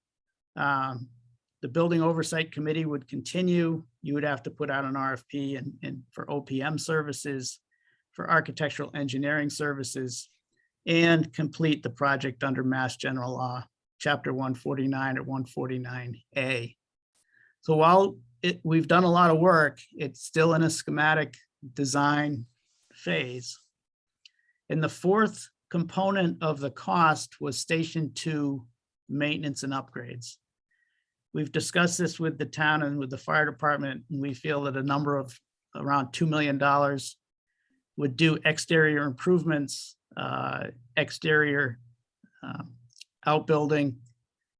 The Building Oversight Committee would continue. You would have to put out an RFP and for OPM services, for architectural engineering services, and complete the project under Mass General Law, Chapter 149 or 149A. So while we've done a lot of work, it's still in a schematic design phase. And the fourth component of the cost was Station 2 maintenance and upgrades. We've discussed this with the town and with the fire department, and we feel that a number of around $2 million would do exterior improvements, exterior outbuilding,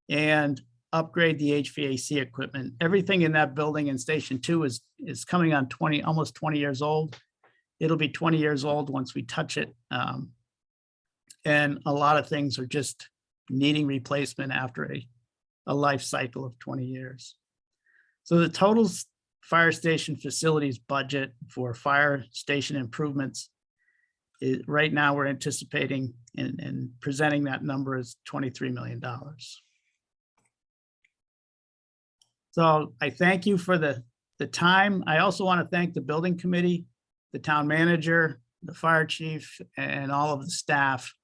and upgrade the HVAC equipment. Everything in that building in Station 2 is coming on almost 20 years old. It'll be 20 years old once we touch it. And a lot of things are just needing replacement after a life cycle of 20 years. So the total fire station facilities budget for fire station improvements is, right now we're anticipating and presenting that number as $23 million. So I thank you for the time. I also want to thank the building committee, the town manager, the fire chief, and all of the staff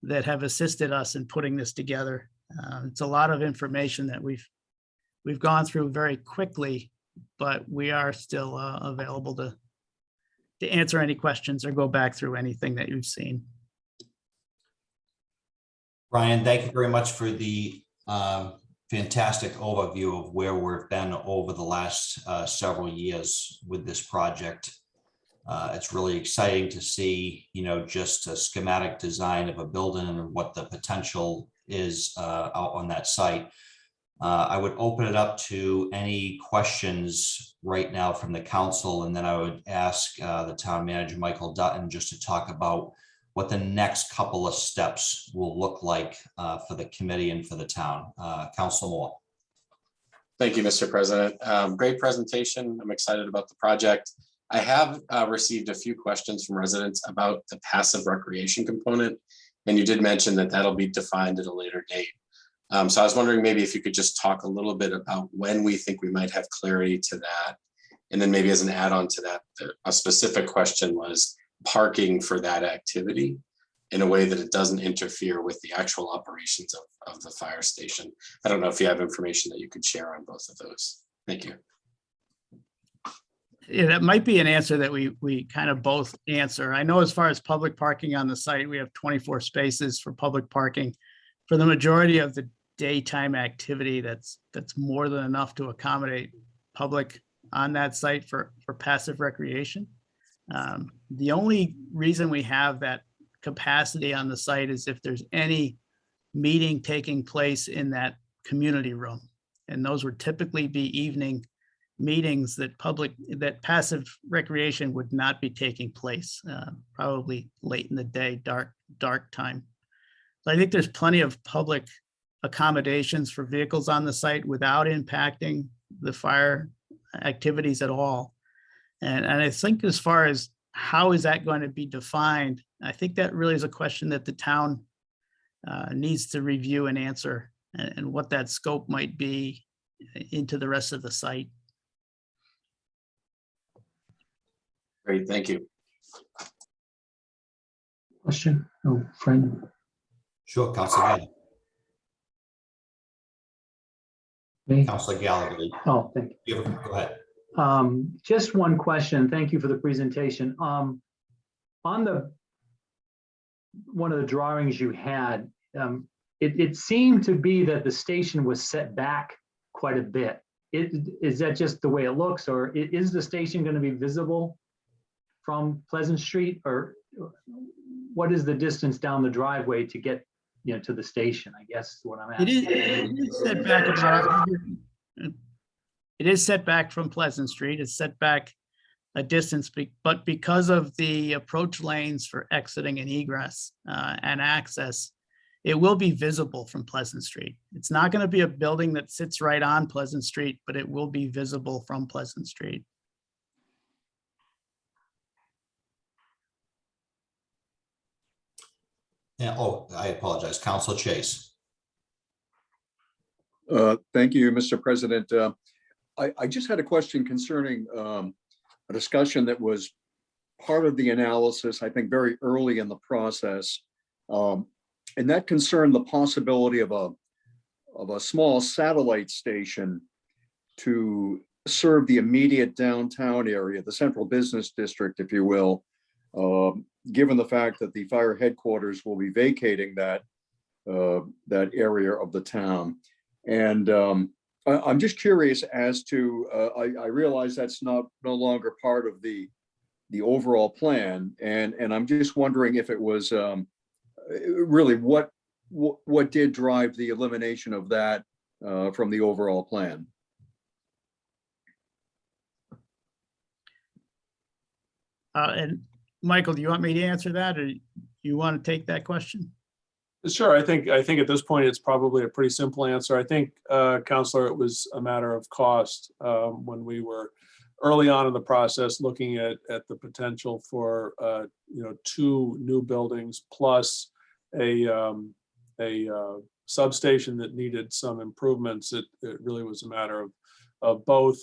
that have assisted us in putting this together. It's a lot of information that we've gone through very quickly, but we are still available to answer any questions or go back through anything that you've seen. Brian, thank you very much for the fantastic overview of where we've been over the last several years with this project. It's really exciting to see, just a schematic design of a building and what the potential is out on that site. I would open it up to any questions right now from the council, and then I would ask the town manager, Michael Dutton, just to talk about what the next couple of steps will look like for the committee and for the town. Council Moore. Thank you, Mr. President. Great presentation. I'm excited about the project. I have received a few questions from residents about the passive recreation component, and you did mention that that'll be defined at a later date. So I was wondering maybe if you could just talk a little bit about when we think we might have clarity to that. And then maybe as an add-on to that, a specific question was parking for that activity in a way that it doesn't interfere with the actual operations of the fire station. I don't know if you have information that you could share on both of those. Thank you. Yeah, that might be an answer that we kind of both answer. I know as far as public parking on the site, we have 24 spaces for public parking. For the majority of the daytime activity, that's more than enough to accommodate public on that site for passive recreation. The only reason we have that capacity on the site is if there's any meeting taking place in that community room. And those would typically be evening meetings that passive recreation would not be taking place, probably late in the day, dark time. So I think there's plenty of public accommodations for vehicles on the site without impacting the fire activities at all. And I think as far as how is that going to be defined, I think that really is a question that the town needs to review and answer, and what that scope might be into the rest of the site. Great, thank you. Question? Oh, Frank. Sure, Councilor Gallagher. Me? Councilor Gallagher. Oh, thank you. Go ahead. Just one question. Thank you for the presentation. On one of the drawings you had, it seemed to be that the station was set back quite a bit. Is that just the way it looks, or is the station going to be visible from Pleasant Street, or what is the distance down the driveway to get, to the station? I guess is what I'm asking. It is set back about. It is set back from Pleasant Street. It's set back a distance, but because of the approach lanes for exiting and egress and access, it will be visible from Pleasant Street. It's not going to be a building that sits right on Pleasant Street, but it will be visible from Pleasant Street. Yeah, I apologize. Councilor Chase. Thank you, Mr. President. I just had a question concerning a discussion that was part of the analysis, I think, very early in the process. And that concerned the possibility of a small satellite station to serve the immediate downtown area, the central business district, if you will, given the fact that the fire headquarters will be vacating that area of the town. And I'm just curious as to, I realize that's no longer part of the overall plan, and I'm just wondering if it was really what did drive the elimination of that from the overall plan. And Michael, do you want me to answer that, or you want to take that question? Sure. I think at this point, it's probably a pretty simple answer. I think, Counselor, it was a matter of cost when we were early on in the process looking at the potential for 2 new buildings plus a substation that needed some improvements. It really was a matter of both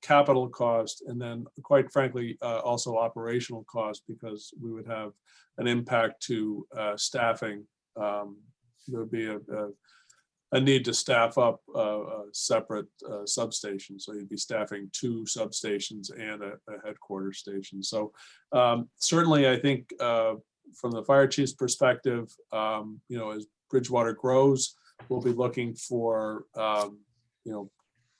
capital cost and then, quite frankly, also operational cost, because we would have an impact to staffing. There would be a need to staff up a separate substation. So you'd be staffing 2 substations and a headquarters station. So certainly, I think from the fire chief's perspective, as Bridgewater grows, we'll be looking for,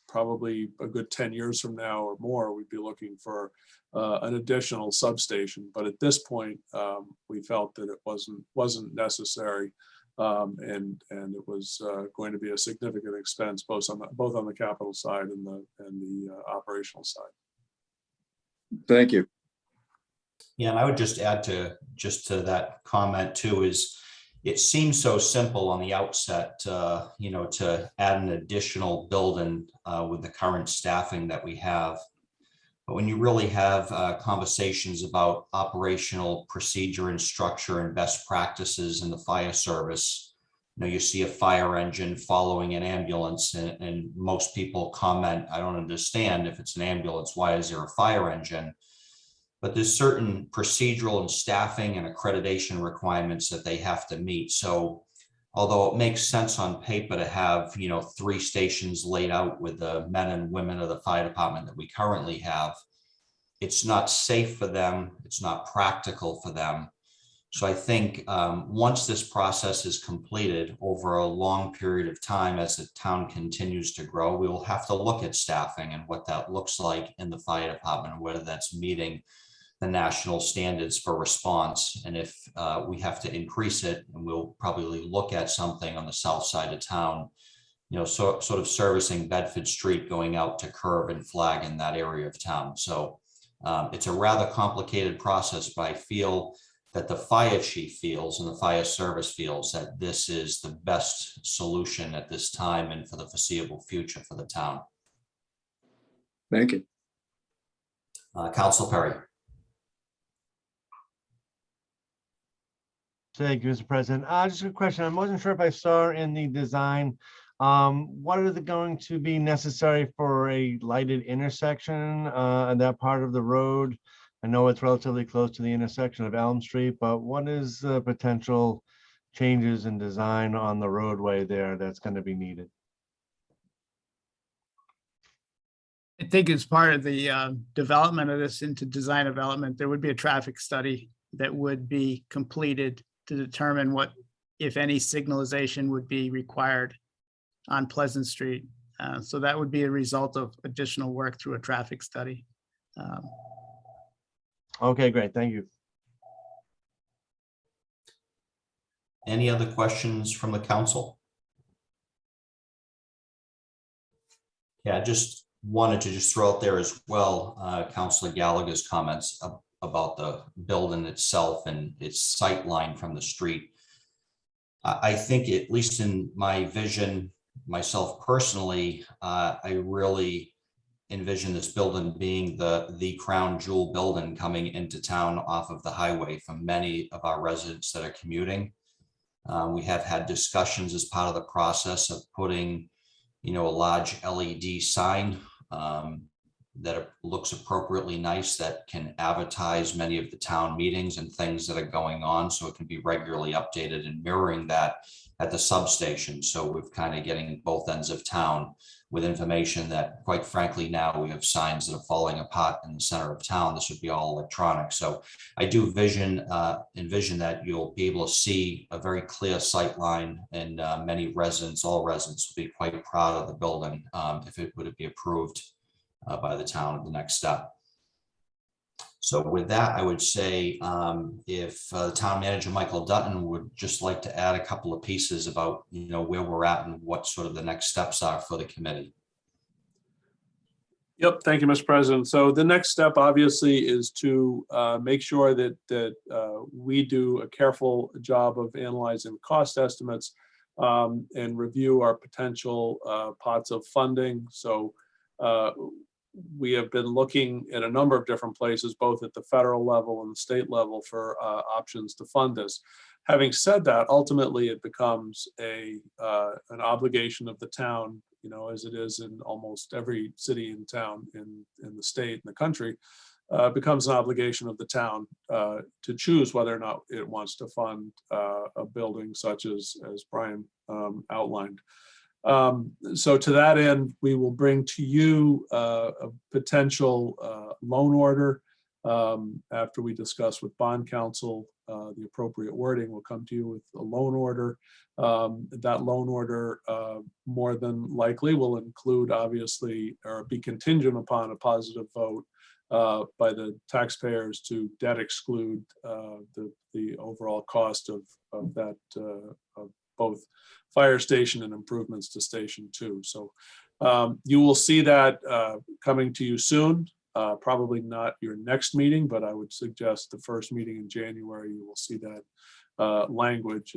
probably a good 10 years from now or more, we'd be looking for an additional substation. But at this point, we felt that it wasn't necessary, and it was going to be a significant expense both on the capital side and the operational side. Thank you. Yeah, and I would just add to that comment too, is it seems so simple on the outset, to add an additional building with the current staffing that we have. But when you really have conversations about operational procedure and structure and best practices in the fire service, you see a fire engine following an ambulance, and most people comment, I don't understand, if it's an ambulance, why is there a fire engine? But there's certain procedural and staffing and accreditation requirements that they have to meet. So although it makes sense on paper to have, 3 stations laid out with the men and women of the fire department that we currently have, it's not safe for them. It's not practical for them. So I think once this process is completed over a long period of time, as the town continues to grow, we will have to look at staffing and what that looks like in the fire department, and whether that's meeting the national standards for response. And if we have to increase it, and we'll probably look at something on the south side of town, sort of servicing Bedford Street, going out to Curve and Flag in that area of town. So it's a rather complicated process, but I feel that the fire chief feels and the fire service feels that this is the best solution at this time and for the foreseeable future for the town. Thank you. Council Perry. Thank you, Mr. President. Just a question. I wasn't sure if I saw in the design, what are going to be necessary for a lighted intersection on that part of the road? I know it's relatively close to the intersection of Elm Street, but what is the potential changes in design on the roadway there that's going to be needed? I think as part of the development of this into design development, there would be a traffic study that would be completed to determine what, if any, signalization would be required on Pleasant Street. So that would be a result of additional work through a traffic study. Okay, great. Thank you. Any other questions from the council? Yeah, I just wanted to throw out there as well, Councilor Gallagher's comments about the building itself and its sight line from the street. I think, at least in my vision, myself personally, I really envision this building being the crown jewel building coming into town off of the highway from many of our residents that are commuting. We have had discussions as part of the process of putting, a large LED sign that looks appropriately nice, that can advertise many of the town meetings and things that are going on, so it can be regularly updated, and mirroring that at the substation. So we're kind of getting both ends of town with information that, quite frankly, now we have signs that are falling apart in the center of town. This would be all electronic. So I do envision that you'll be able to see a very clear sight line, and many residents, all residents, will be quite proud of the building if it would be approved by the town at the next step. So with that, I would say if the town manager, Michael Dutton, would just like to add a couple of pieces about, where we're at and what sort of the next steps are for the committee. Yep, thank you, Mr. President. So the next step, obviously, is to make sure that we do a careful job of analyzing cost estimates and review our potential pots of funding. So we have been looking at a number of different places, both at the federal level and the state level, for options to fund this. Having said that, ultimately it becomes an obligation of the town, as it is in almost every city and town in the state and the country, becomes an obligation of the town to choose whether or not it wants to fund a building such as Brian outlined. So to that end, we will bring to you a potential loan order after we discuss with bond counsel the appropriate wording. We'll come to you with a loan order. That loan order more than likely will include, obviously, or be contingent upon a positive vote by the taxpayers to debt exclude the overall cost of that of both fire station and improvements to Station 2. So you will see that coming to you soon. Probably not your next meeting, but I would suggest the first meeting in January, you will see that language,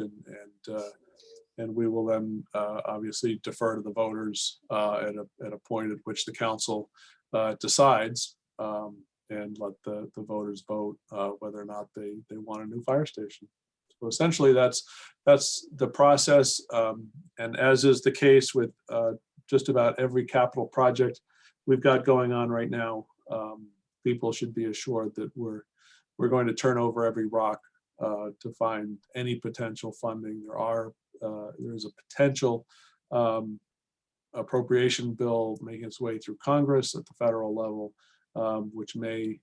and we will then obviously defer to the voters at a point at which the council decides, and let the voters vote whether or not they want a new fire station. So essentially, that's the process. And as is the case with just about every capital project we've got going on right now, people should be assured that we're going to turn over every rock to find any potential funding. There is a potential appropriation bill making its way through Congress at the federal level, which may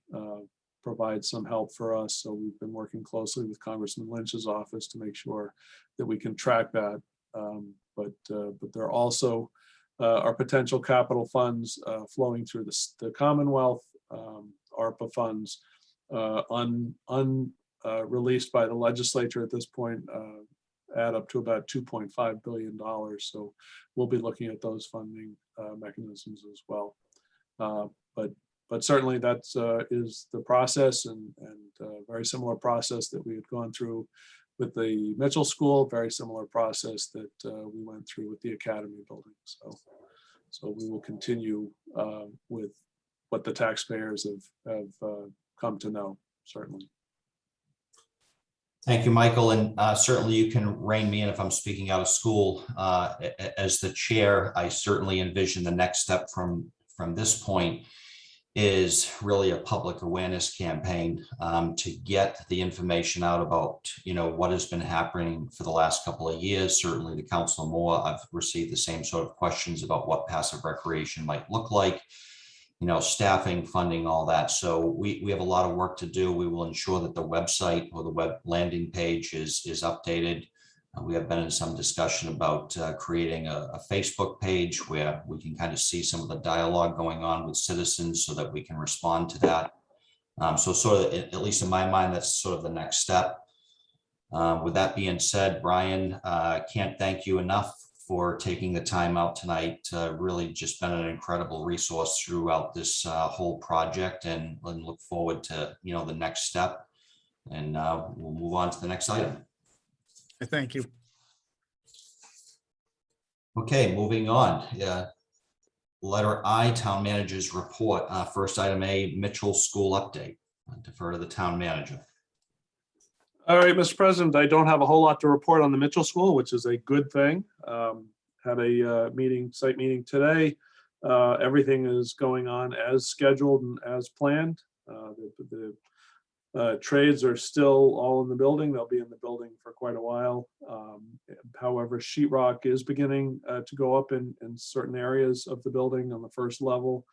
provide some help for us. So we've been working closely with Congressman Lynch's office to make sure that we can track that. But there also are potential capital funds flowing through the Commonwealth, ARPA funds, released by the legislature at this point, add up to about $2.5 billion. So we'll be looking at those funding mechanisms as well. But certainly that is the process, and very similar process that we had gone through with the Mitchell School, very similar process that we went through with the Academy building. So we will continue with what the taxpayers have come to know, certainly. Thank you, Michael. And certainly you can rein me in if I'm speaking out of school. As the chair, I certainly envision the next step from this point is really a public awareness campaign to get the information out about, what has been happening for the last couple of years. Certainly the Council Moore, I've received the same sort of questions about what passive recreation might look like, staffing, funding, all that. So we have a lot of work to do. We will ensure that the website or the web landing page is updated. We have been in some discussion about creating a Facebook page where we can kind of see some of the dialogue going on with citizens so that we can respond to that. So sort of, at least in my mind, that's sort of the next step. With that being said, Brian, can't thank you enough for taking the time out tonight. Really just been an incredible resource throughout this whole project, and look forward to, the next step. And we'll move on to the next item. Thank you. Okay, moving on. Letter I, Town Manager's Report. First item A, Mitchell School Update. I defer to the Town Manager. All right, Mr. President, I don't have a whole lot to report on the Mitchell School, which is a good thing. Had a site meeting today. Everything is going on as scheduled and as planned. The trades are still all in the building. They'll be in the building for quite a while. However, sheetrock is beginning to go up in certain areas of the building on the first level.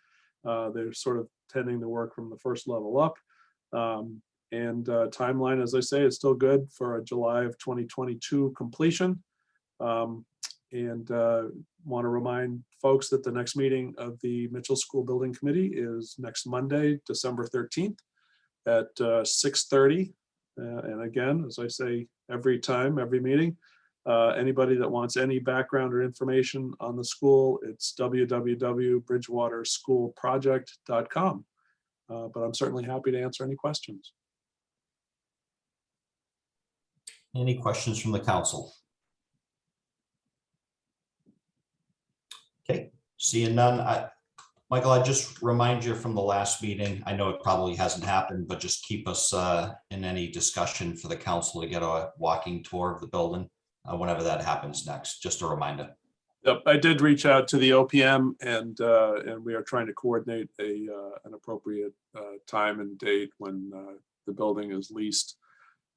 They're sort of tending to work from the first level up. And timeline, as I say, is still good for a July of 2022 completion. And want to remind folks that the next meeting of the Mitchell School Building Committee is next Monday, December 13th at 6:30. And again, as I say, every meeting, anybody that wants any background or information on the school, it's www.bridgewaterschoolproject.com. But I'm certainly happy to answer any questions. Any questions from the council? Okay, seeing none. Michael, I just remind you from the last meeting, I know it probably hasn't happened, but just keep us in any discussion for the council to get a walking tour of the building whenever that happens next. Just a reminder. Yep, I did reach out to the OPM, and we are trying to coordinate an appropriate time and date when the building is least,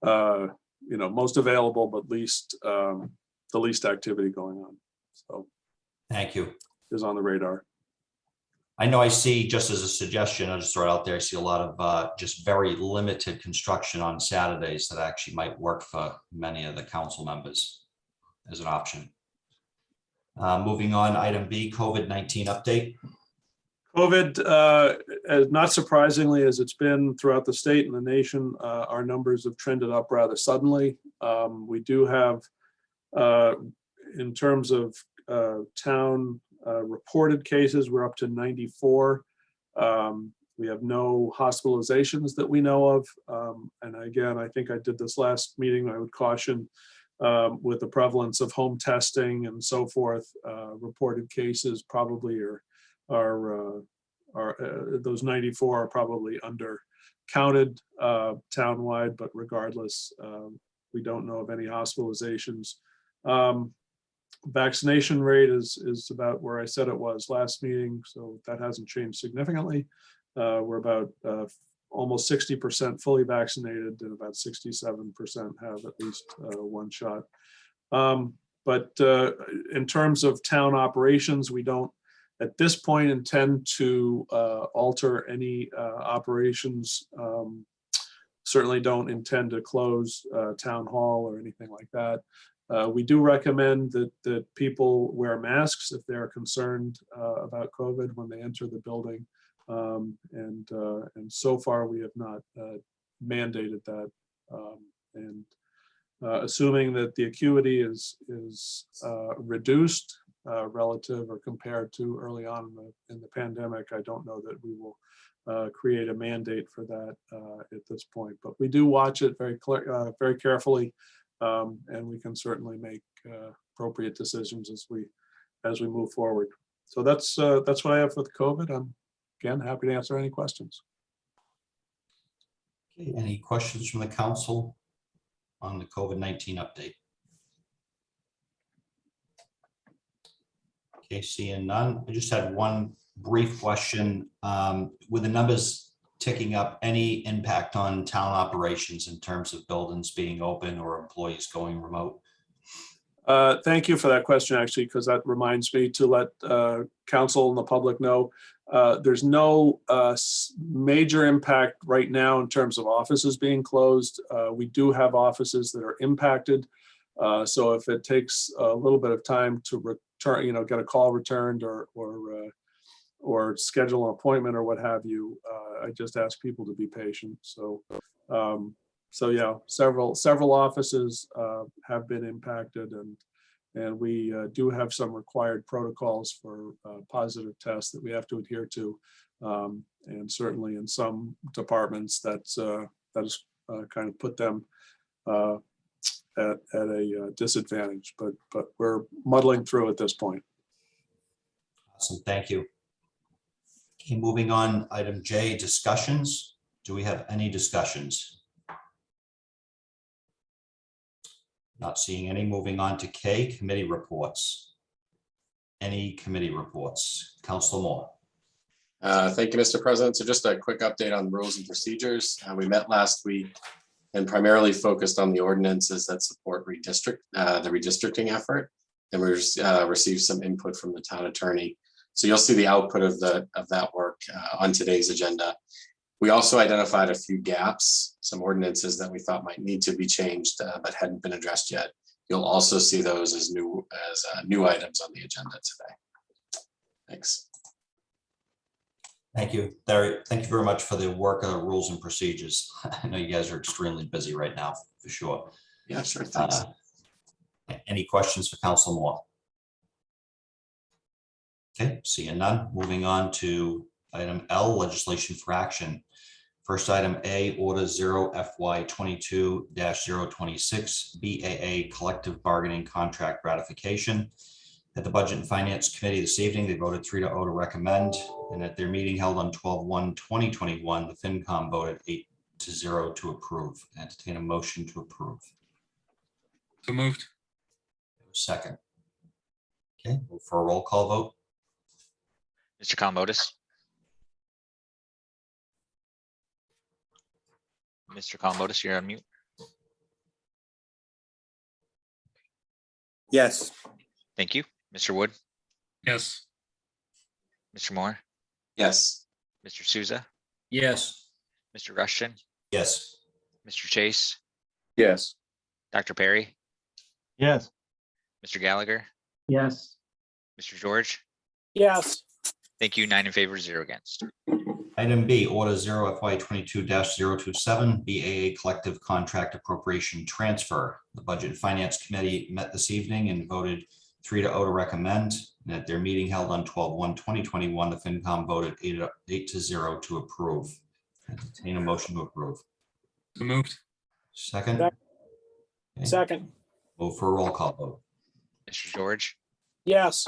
most available, but least the least activity going on. So thank you. Is on the radar. I know I see, just as a suggestion, I'll just throw it out there, I see a lot of just very limited construction on Saturdays that actually might work for many of the council members as an option. Moving on, item B, COVID-19 update. COVID, not surprisingly, as it's been throughout the state and the nation, our numbers have trended up rather suddenly. We do have, in terms of town reported cases, we're up to 94. We have no hospitalizations that we know of. And again, I think I did this last meeting. I would caution with the prevalence of home testing and so forth, reported cases probably are those 94 are probably undercounted townwide, but regardless, we don't know of any hospitalizations. Vaccination rate is about where I said it was last meeting, so that hasn't changed significantly. We're about almost 60% fully vaccinated, and about 67% have at least one shot. But in terms of town operations, we don't at this point intend to alter any operations. Certainly don't intend to close town hall or anything like that. We do recommend that people wear masks if they're concerned about COVID when they enter the building. And so far we have not mandated that. Assuming that the acuity is reduced relative or compared to early on in the pandemic, I don't know that we will create a mandate for that at this point. But we do watch it very carefully, and we can certainly make appropriate decisions as we move forward. So that's what I have with COVID. I'm again happy to answer any questions. Okay, any questions from the council on the COVID-19 update? Okay, seeing none. I just had one brief question. With the numbers ticking up, any impact on town operations in terms of buildings being open or employees going remote? Thank you for that question, actually, because that reminds me to let council and the public know there's no major impact right now in terms of offices being closed. We do have offices that are impacted. So if it takes a little bit of time to return, get a call returned or schedule an appointment or what have you, I just ask people to be patient. So yeah, several offices have been impacted, and we do have some required protocols for positive tests that we have to adhere to, and certainly in some departments that has kind of put them at a disadvantage, but we're muddling through at this point. Awesome, thank you. Okay, moving on, item J, discussions. Do we have any discussions? Not seeing any. Moving on to K, committee reports. Any committee reports? Councilor Moore. Thank you, Mr. President. So just a quick update on rules and procedures. We met last week and primarily focused on the ordinances that support the redistricting effort. And we received some input from the town attorney. So you'll see the output of that work on today's agenda. We also identified a few gaps, some ordinances that we thought might need to be changed but hadn't been addressed yet. You'll also see those as new items on the agenda today. Thanks. Thank you, Larry. Thank you very much for the work on the rules and procedures. I know you guys are extremely busy right now, for sure. Yeah, sure. Thanks. Any questions for Councilor Moore? Okay, seeing none. Moving on to item L, legislation for action. First item A, Order 0 FY 22-026 BAA collective bargaining contract ratification. At the Budget and Finance Committee this evening, they voted 3-0 to recommend, and at their meeting held on 12/1/2021, the FinCom voted 8-0 to approve. Entertain a motion to approve. So moved. Second. Okay, for a roll call vote. Mr. Columbotus. Mr. Columbotus, you're on mute. Yes. Thank you. Mr. Wood, Yes. Mr. Moore, Yes. Mr. Souza, Yes. Mr. Rushton, Yes. Mr. Chase, Yes. Dr. Perry, Yes. Mr. Gallagher, Yes. Mr. George. Yes. Thank you. 9 in favor, 0 against. Item B, Order 0 FY 22-027 BAA collective contract appropriation transfer. The Budget and Finance Committee met this evening and voted 3-0 to recommend. And at their meeting held on 12/1/2021, the FinCom voted 8-0 to approve. Entertain a motion to approve. So moved. Second. Okay. Second, Move for a roll call vote. Mr. George, yes.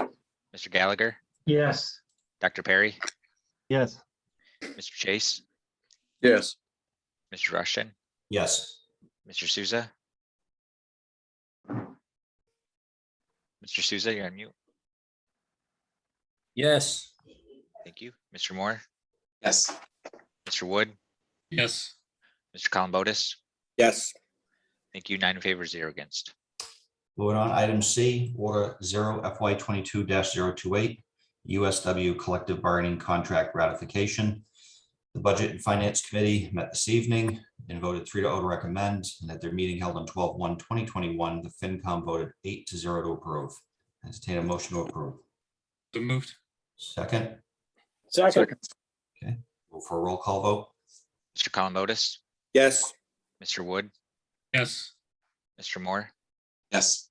Mr. Gallagher, Yes. Dr. Perry, Yes. Mr. Chase, Yes. Mr. Rushton, Yes. Mr. Souza. Mr. Souza, you're on mute. Yes. Thank you. Mr. Moore, Yes. Mr. Wood, Yes. Mr. Columbotus. Yes. Thank you. 9 in favor, 0 against. Moving on, item C, order 0 FY 22-028, USW collective bargaining contract ratification. The Budget and Finance Committee met this evening and voted 3-0 to recommend, and at their meeting held on 12/1/2021, the FinCom voted 8-0 to approve. Entertain a motion to approve. So moved. Second. Second, Okay, move for a roll call vote. Mr. Columbotus, Yes. Mr. Wood, Yes. Mr. Moore, Yes.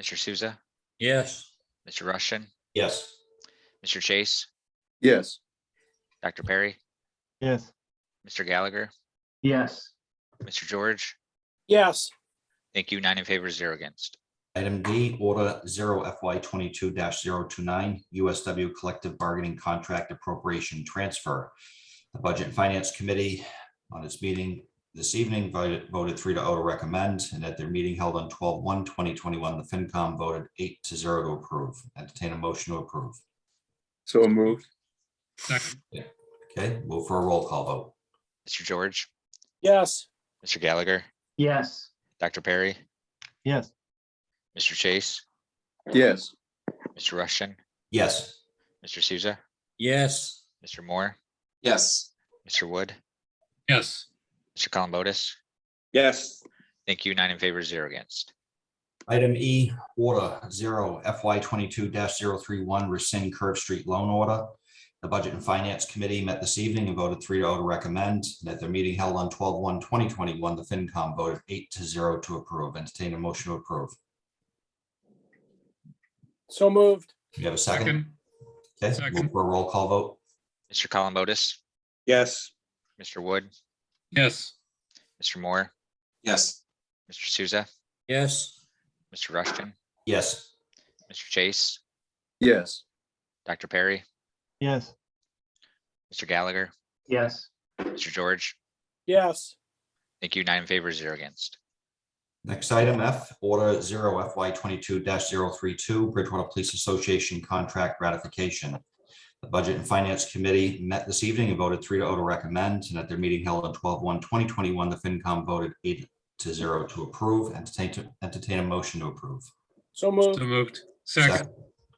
Mr. Souza, Yes. Mr. Rushton, Yes. Mr. Chase, Yes. Dr. Perry, Yes. Mr. Gallagher, Yes. Mr. George. yes. Thank you. 9 in favor, 0 against. Item D, order 0 FY 22-029, USW collective bargaining contract appropriation transfer. The Budget and Finance Committee on its meeting this evening voted 3-0 to recommend, and at their meeting held on 12/1/2021, the FinCom voted 8-0 to approve. Entertain a motion to approve. So moved. Second. Okay, move for a roll call vote. Mr. George, Yes, Mr. Gallagher, Yes. Dr. Perry, Yes. Mr. Chase, Yes. Mr. Rushton, Yes. Mr. Souza, Yes. Mr. Moore, Yes. Mr. Wood, Yes. Mr. Columbotus. Yes. Thank you. 9 in favor, 0 against. Item E, order 0 FY 22-031, rescind Curve Street loan order. The Budget and Finance Committee met this evening and voted 3-0 to recommend. And at their meeting held on 12/1/2021, the FinCom voted 8-0 to approve. Entertain a motion to approve. so moved. You have a second? Okay, Second. move for a roll call vote. Mr. Columbotus, Yes. Mr. Wood, Yes. Mr. Moore, Yes. Mr. Souza, Yes. Mr. Rushton, Yes. Mr. Chase, Yes. Dr. Perry, Yes. Mr. Gallagher, Yes. Mr. George. Yes, Thank you. 9 in favor, 0 against. Next item F, order 0 FY 22-032, Bridgewater Police Association contract ratification. The Budget and Finance Committee met this evening and voted 3-0 to recommend, and at their meeting held on 12/1/2021, the FinCom voted 8-0 to approve. Entertain a motion to approve. so moved. So moved. Second.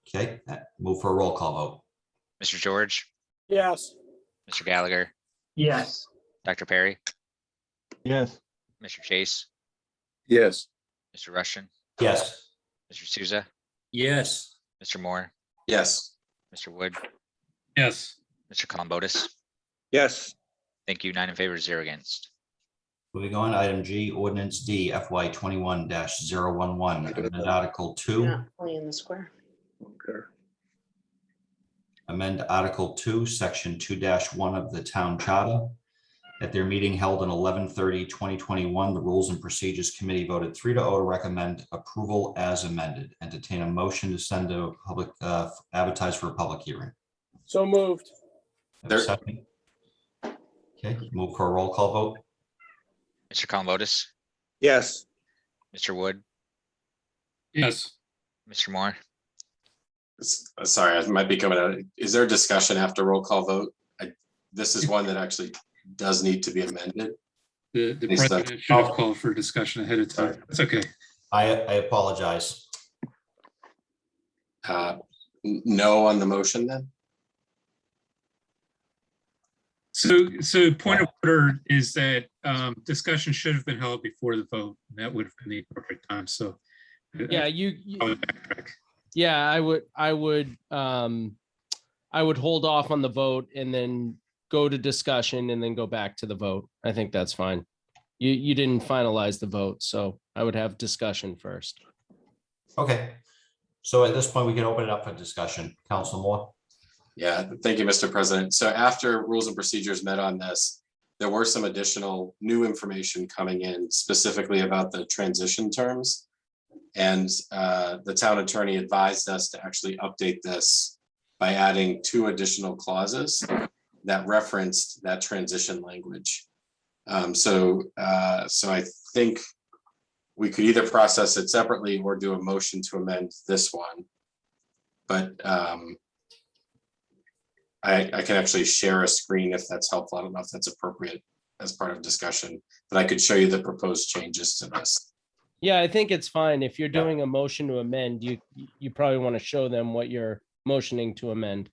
Okay, move for a roll call vote. Mr. George, Yes, Mr. Gallagher, Yes. Dr. Perry, Yes. Mr. Chase, Yes. Mr. Rushton, Yes. Mr. Souza, Yes. Mr. Moore, Yes. Mr. Wood, Yes. Mr. Columbotus. Yes. Thank you. 9 in favor, 0 against. Moving on, item G, ordinance D, FY 21-011, amend Article 2. Playing the square. Okay. Amend Article 2, Section 2-1 of the Town Charter. At their meeting held on 11/30/2021, the Rules and Procedures Committee voted 3-0 to recommend approval as amended. Entertain a motion to send to public, advertise for a public hearing. so moved. Have a There- second? Okay, move for a roll call vote. Mr. Columbotus, Yes. Mr. Wood, Yes. Mr. Moore. Sorry, I might be coming out. Is there a discussion after roll call vote? This is one that actually does need to be amended. The Yes, sir. president should have called for discussion ahead of time. It's okay. I apologize. No on the motion then? So point of order is that discussion should have been held before the vote. That would have been the appropriate time. So. Yeah, I would backtrack. yeah, I would hold off on the vote and then go to discussion and then go back to the vote. I think that's fine. You didn't finalize the vote, so I would have discussion first. Okay. So at this point, we can open it up for discussion. Council Moore? Yeah, thank you, Mr. President. So after Rules and Procedures met on this, there were some additional new information coming in specifically about the transition terms. And the town attorney advised us to actually update this by adding 2 additional clauses that referenced that transition language. So I think we could either process it separately or do a motion to amend this one. But I can actually share a screen if that's helpful. I don't know if that's appropriate as part of discussion, but I could show you the proposed changes to this. Yeah, I think it's fine. If you're doing a motion to amend, you probably want to show them what you're motioning to amend.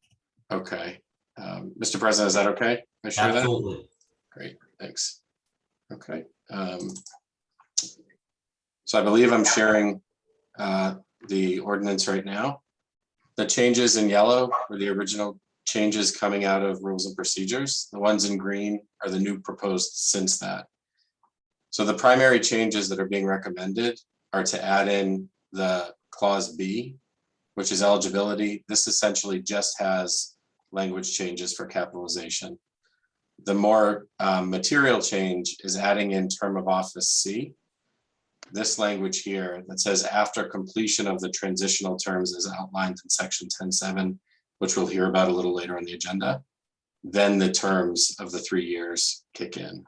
Okay. Mr. President, is that okay? I share that? Absolutely. Great, thanks. Okay. So I believe I'm sharing the ordinance right now. The changes in yellow were the original changes coming out of Rules and Procedures. The ones in green are the new proposed since that. So the primary changes that are being recommended are to add in the clause B, which is eligibility. This essentially just has language changes for capitalization. The more material change is adding in term of office C. This language here that says after completion of the transitional terms as outlined in section 10.7, which we'll hear about a little later on the agenda, then the terms of the 3 years kick in.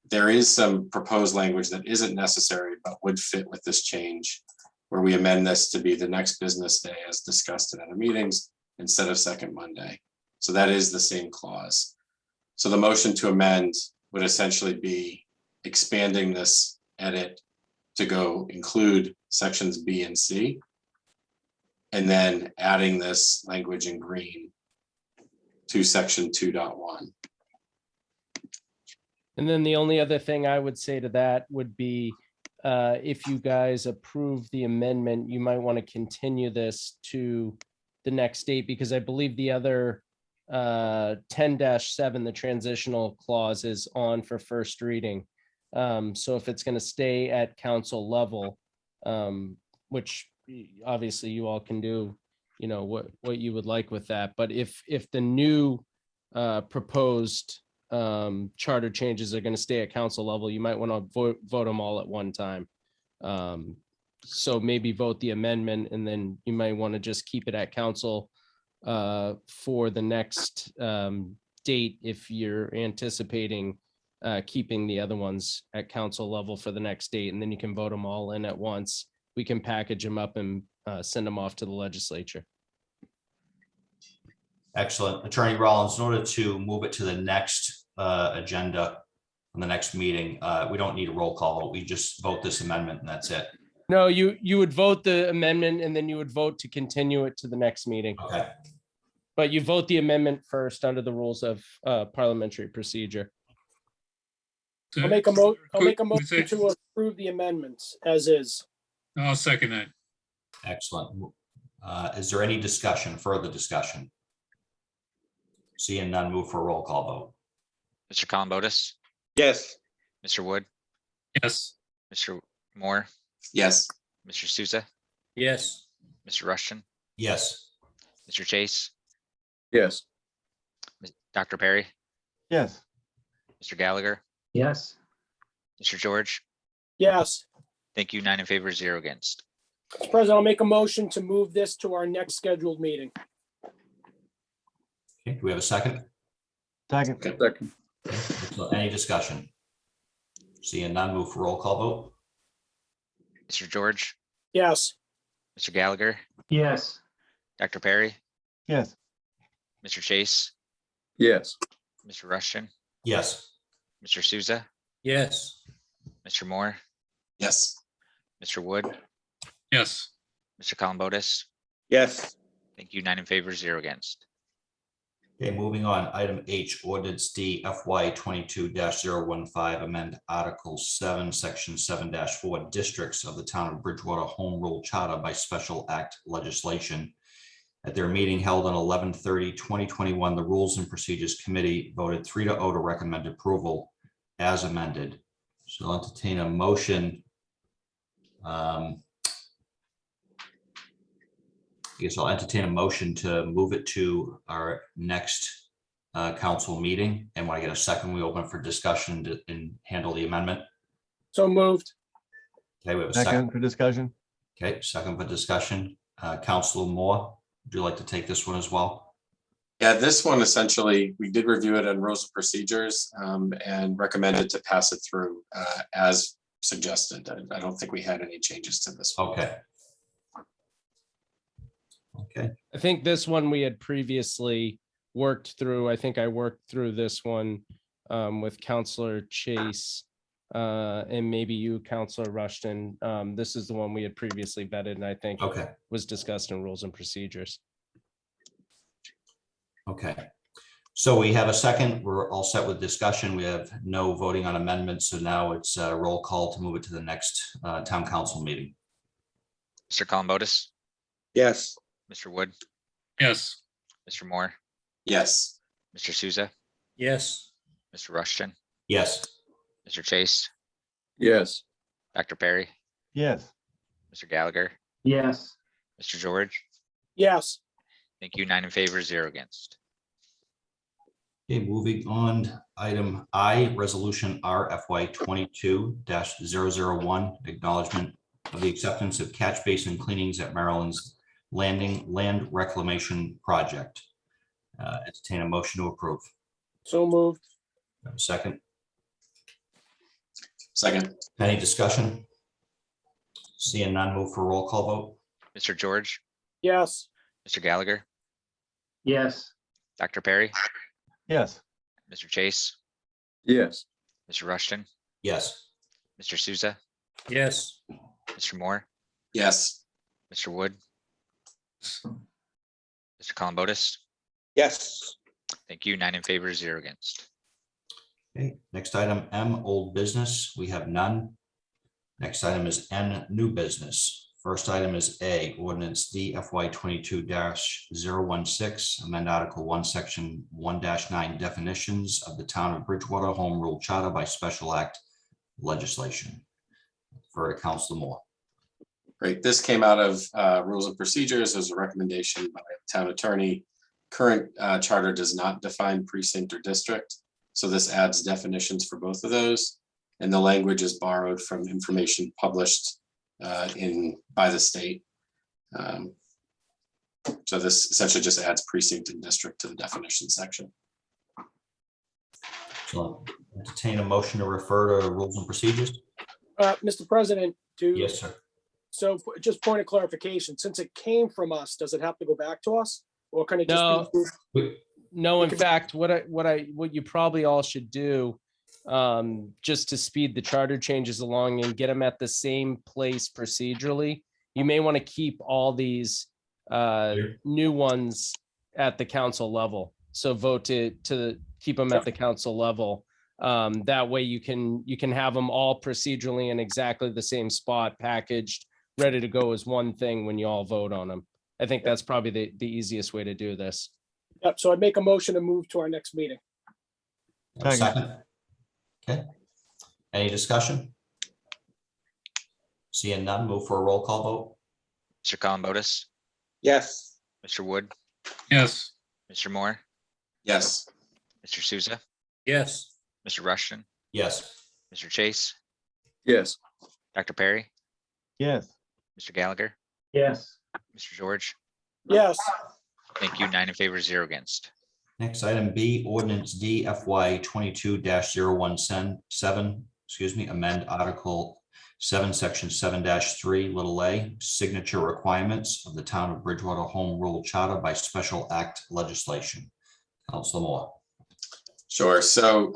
There is some proposed language that isn't necessary, but would fit with this change, where we amend this to be the next business day as discussed in other meetings instead of second Monday. So that is the same clause. So the motion to amend would essentially be expanding this edit to go include sections B and C, and then adding this language in green to section 2.1. And then the only other thing I would say to that would be, if you guys approve the amendment, you might want to continue this to the next date, because I believe the other 10-7, the transitional clause, is on for first reading. So if it's going to stay at council level, which obviously you all can do, you know, what you would like with that. But if the new proposed charter changes are going to stay at council level, you might want to vote them all at one time. So maybe vote the amendment, and then you might want to just keep it at council for the next date if you're anticipating keeping the other ones at council level for the next date, and then you can vote them all in at once. We can package them up and send them off to the legislature. Excellent. Attorney Rollins, in order to move it to the next agenda on the next meeting, we don't need a roll call vote. We just vote this amendment and that's it. No, you would vote the amendment and then you would vote to continue it to the next meeting. Okay. But you vote the amendment first under the rules of parliamentary procedure. I'll make a motion to approve the amendments as is. I'll second that. Excellent. Is there any discussion, further discussion? Seeing none, move for a roll call vote. Mr. Columbotus, Yes. Mr. Wood, Yes. Mr. Moore, Yes. Mr. Souza, Yes. Mr. Rushton, Yes. Mr. Chase, Yes. Dr. Perry, Yes. Mr. Gallagher, Yes. Mr. George. Yes. Thank you. 9 in favor, 0 against. Mr. President, I'll make a motion to move this to our next scheduled meeting. Okay, do we have a second? Second. Second. So any discussion? Seeing none, move for roll call vote. Mr. George, Yes. Mr. Gallagher, Yes. Dr. Perry, Yes. Mr. Chase, Yes. Mr. Rushton, Yes. Mr. Souza, Yes. Mr. Moore, Yes. Mr. Wood, Yes. Mr. Columbotus. Yes. Thank you. 9 in favor, 0 against. Okay, moving on. Item H, ordinance D FY 22-015, amend Article 7, Section 7-4, districts of the town of Bridgewater Home Rule Charter by special act legislation. At their meeting held on 11/30/2021, the Rules and Procedures Committee voted 3-0 to recommend approval as amended. So I'll entertain a motion I guess I'll entertain a motion to move it to our next council meeting. And when I get a second, we open for discussion and handle the amendment. So moved. Okay, we have a Second second. for discussion. Okay, second for discussion. Councilor Moore, would you like to take this one as well? Yeah, this one essentially, we did review it on rules of procedures and recommended to pass it through as suggested. I don't think we had any changes to this one. Okay. Okay, I think this one we had previously worked through. I think I worked through this one with Counselor Chase and maybe you, Counselor Rushton. This is the one we had previously vetted and I think okay, was discussed in rules and procedures. okay. So we have a second. We're all set with discussion. We have no voting on amendments. So now it's a roll call to move it to the next town council meeting. Mr. Columbotus, Yes. Mr. Wood, Yes. Mr. Moore, Yes. Mr. Souza, Yes. Mr. Rushton, Yes. Mr. Chase, Yes. Dr. Perry, Yes. Mr. Gallagher, Yes. Mr. George. Yes. Thank you. 9 in favor, 0 against. Okay, moving on, item I, resolution RFY 22-001, acknowledgement of the acceptance of catch basin cleanings at Maryland's Landing Land Reclamation Project. Entertain a motion to approve. So moved. Second, Second. any discussion? Seeing none, move for roll call vote. Mr. George, Yes. Mr. Gallagher, Yes. Dr. Perry, Yes. Mr. Chase, Yes. Mr. Rushton, Yes. Mr. Souza, Yes. Mr. Moore, Yes. Mr. Wood, Mr. Columbotus. Yes. Thank you. 9 in favor, 0 against. Okay, next item M, old business. We have none. Next item is N, new business. First item is A, ordinance D FY 22-016, amend Article 1, Section 1-9, definitions of the town of Bridgewater Home Rule Charter by special act legislation. For Councilor Moore. Great. This came out of rules and procedures as a recommendation by the town attorney. Current charter does not define precinct or district. So this adds definitions for both of those. And the language is borrowed from information published by the state. So this essentially just adds precinct and district to the definition section. So entertain a motion to refer to rules and procedures. Mr. President, Yes, sir. so just point of clarification, since it came from us, does it have to go back to us? Or can it just be? No, in fact, what you probably all should do, just to speed the charter changes along and get them at the same place procedurally, you may want to keep all these new ones at the council level. So vote to keep them at the council level. That way you can have them all procedurally in exactly the same spot, packaged, ready to go as one thing when you all vote on them. I think that's probably the easiest way to do this. Yep, so I'd make a motion to move to our next meeting. Second. Okay. Any discussion? Seeing none, move for a roll call vote. Mr. Columbotus, Yes. Mr. Wood, Yes. Mr. Moore, Yes. Mr. Souza, Yes. Mr. Rushton, Yes. Mr. Chase, Yes. Dr. Perry, Yes. Mr. Gallagher, Yes. Mr. George. Yes. Thank you. 9 in favor, 0 against. Next item B, ordinance D FY 22-017, amend Article 7, Section 7-3, little a, signature requirements of the town of Bridgewater Home Rule Charter by special act legislation. Councilor Moore. Sure. So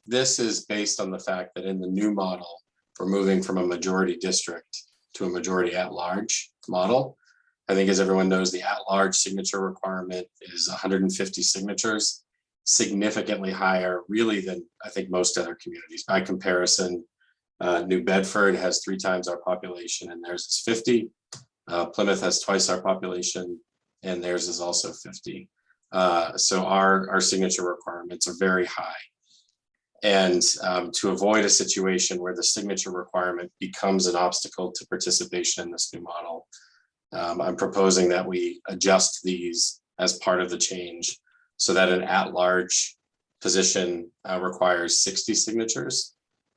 this is based on the fact that in the new model, we're moving from a majority district to a majority at-large model. I think as everyone knows, the at-large signature requirement is 150 signatures, significantly higher really than I think most other communities. By comparison, New Bedford has 3 times our population and theirs is 50. Plymouth has twice our population and theirs is also 50. So our signature requirements are very high. And to avoid a situation where the signature requirement becomes an obstacle to participation in this new model, I'm proposing that we adjust these as part of the change so that an at-large position requires 60 signatures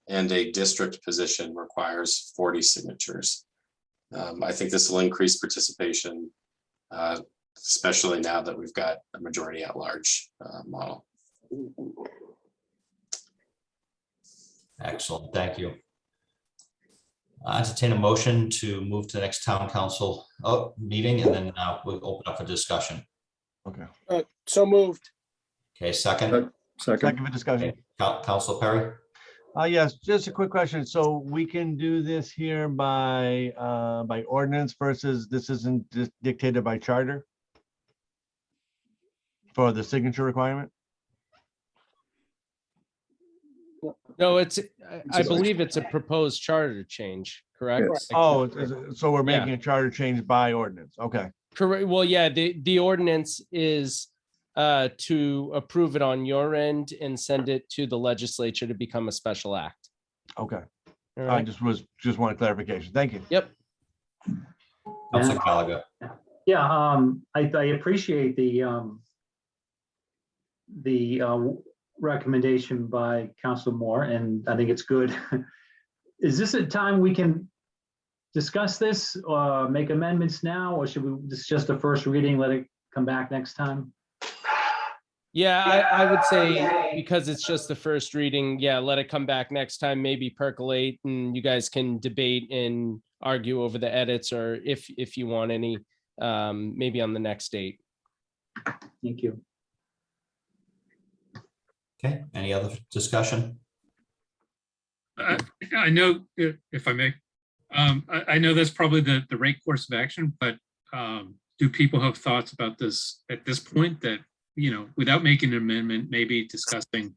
and a district position requires 40 signatures. I think this will increase participation, especially now that we've got a majority at-large model. Excellent, thank you. I entertain a motion to move to the next town council meeting, and then we'll open up for discussion. Okay. So moved. Okay, second. Second. For discussion. Okay. Council Perry? Yes, just a quick question. So we can do this here by ordinance versus this isn't dictated by charter for the signature requirement? No, I believe it's a proposed charter change, correct? Yes. Oh, so we're Yeah. making a charter change by ordinance. Okay. Correct. Well, yeah, the ordinance is to approve it on your end and send it to the legislature to become a special act. Okay. All I right. just wanted clarification. Thank you. Yep. Council Gallagher? Yeah, I appreciate the recommendation by Council Moore, and I think it's good. Is this a time we can discuss this, make amendments now, or should we, this is just a first reading, let it come back next time? Yeah, I would say because it's just the first reading, yeah, let it come back next time, maybe percolate, and you guys can debate and argue over the edits, or if you want any, maybe on the next date. Thank you. Okay, any other discussion? I know, if I may, I know that's probably the right course of action, but do people have thoughts about this at this point that, without making an amendment, maybe discussing,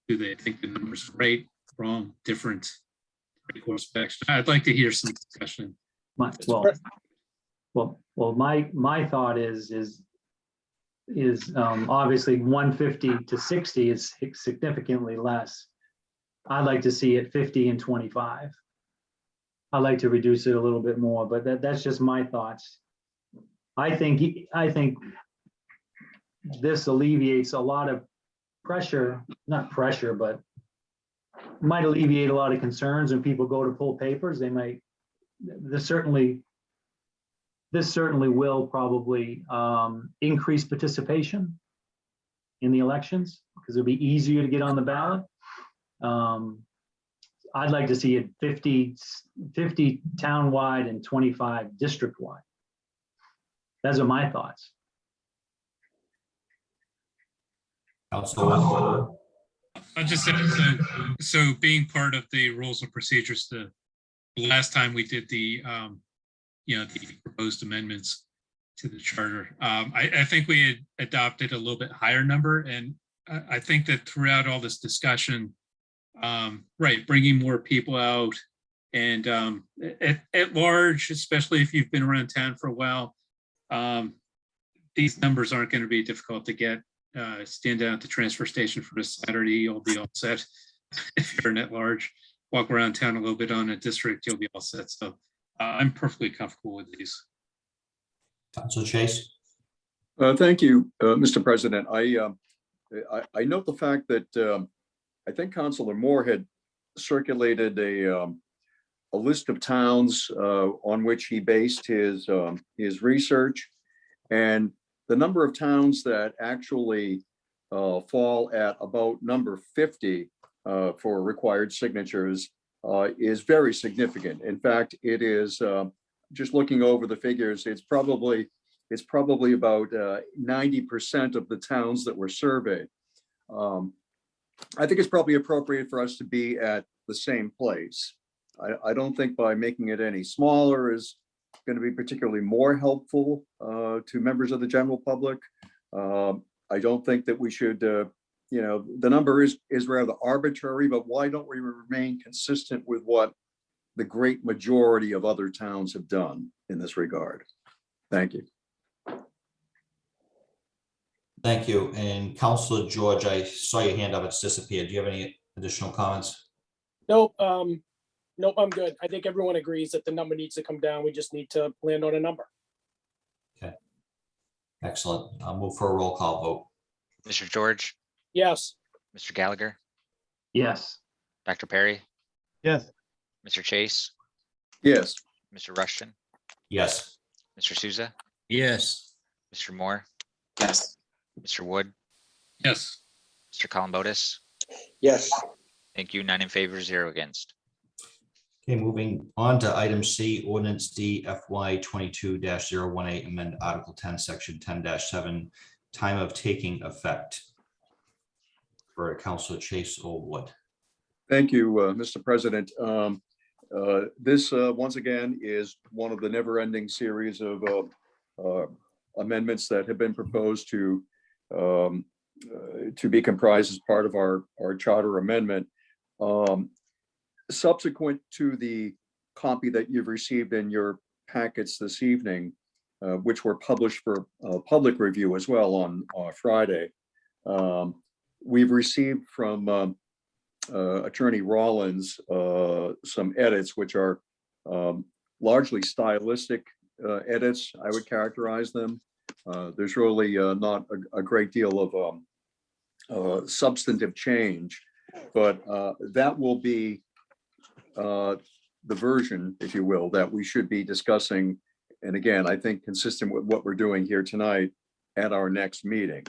do they think the numbers are right, wrong, different, right course of action? I'd like to hear some discussion. Well, my thought is obviously 150 to 60 is significantly less. I'd like to see it 50 and 25. I'd like to reduce it a little bit more, but that's just my thoughts. I think this alleviates a lot of pressure, not pressure, but might alleviate a lot of concerns when people go to pull papers. They might, this certainly will probably increase participation in the elections because it'll be easier to get on the ballot. I'd like to see it 50 townwide and 25 district-wide. Those are my thoughts. Council. I'll just say, so being part of the rules and procedures, the last time we did the proposed amendments to the charter, I think we had adopted a little bit higher number, and I think that throughout all this discussion, right, bringing more people out and at large, especially if you've been around town for a while, these numbers aren't going to be difficult to get. Stand down at the transfer station for a Saturday, you'll be all set. If you're an at large, walk around town a little bit on a district, you'll be all set. So I'm perfectly comfortable with these. Council Chase? Thank you, Mr. President. I note the fact that I think Councilor Moore had circulated a list of towns on which he based his research, and the number of towns that actually fall at about number 50 for required signatures is very significant. In fact, it is just looking over the figures, it's probably about 90% of the towns that were surveyed. I think it's probably appropriate for us to be at the same place. I don't think by making it any smaller is going to be particularly more helpful to members of the general public. I don't think that we should, the number is rather arbitrary, but why don't we remain consistent with what the great majority of other towns have done in this regard? Thank you. Thank you. And Councilor George, I saw your hand up, it's disappeared. Do you have any additional comments? Nope. Nope, I'm good. I think everyone agrees that the number needs to come down. We just need to land on a number. Excellent. I'll move for a roll call vote. Mr. George, Yes, Mr. Gallagher, Yes. Dr. Perry, Yes. Mr. Chase, Yes. Mr. Rushton, Yes. Mr. Souza, Yes. Mr. Moore, Yes. Mr. Wood, Yes. Mr. Columbotus. Yes. Thank you. 9 in favor, 0 against. Okay, moving on to item C, ordinance D FY 22-018, amend Article 10, Section 10-7, time of taking effect. For Councilor Chase or Wood. Thank you, Mr. President. This, once again, is one of the never-ending series of amendments that have been proposed to be comprised as part of our charter amendment. Subsequent to the copy that you've received in your packets this evening, which were published for public review as well on Friday, we've received from Attorney Rollins some edits, which are largely stylistic edits, I would characterize them. There's really not a great deal of substantive change, but that will be the version, if you will, that we should be discussing. And again, I think consistent with what we're doing here tonight at our next meeting.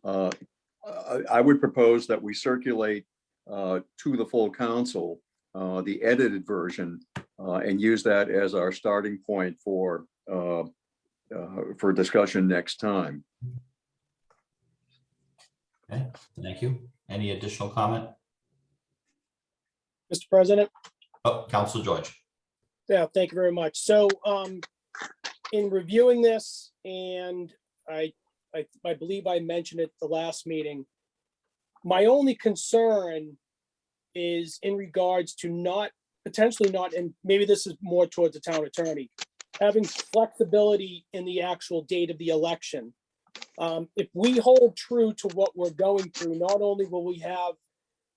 I would propose that we circulate to the full council the edited version and use that as our starting point for discussion next time. Okay, thank you. Any additional comment? Mr. President. Oh, Councilor George. Yeah, thank you very much. So in reviewing this, and I believe I mentioned it the last meeting, my only concern is in regards to potentially not, and maybe this is more towards the town attorney, having flexibility in the actual date of the election. If we hold true to what we're going through, not only will we have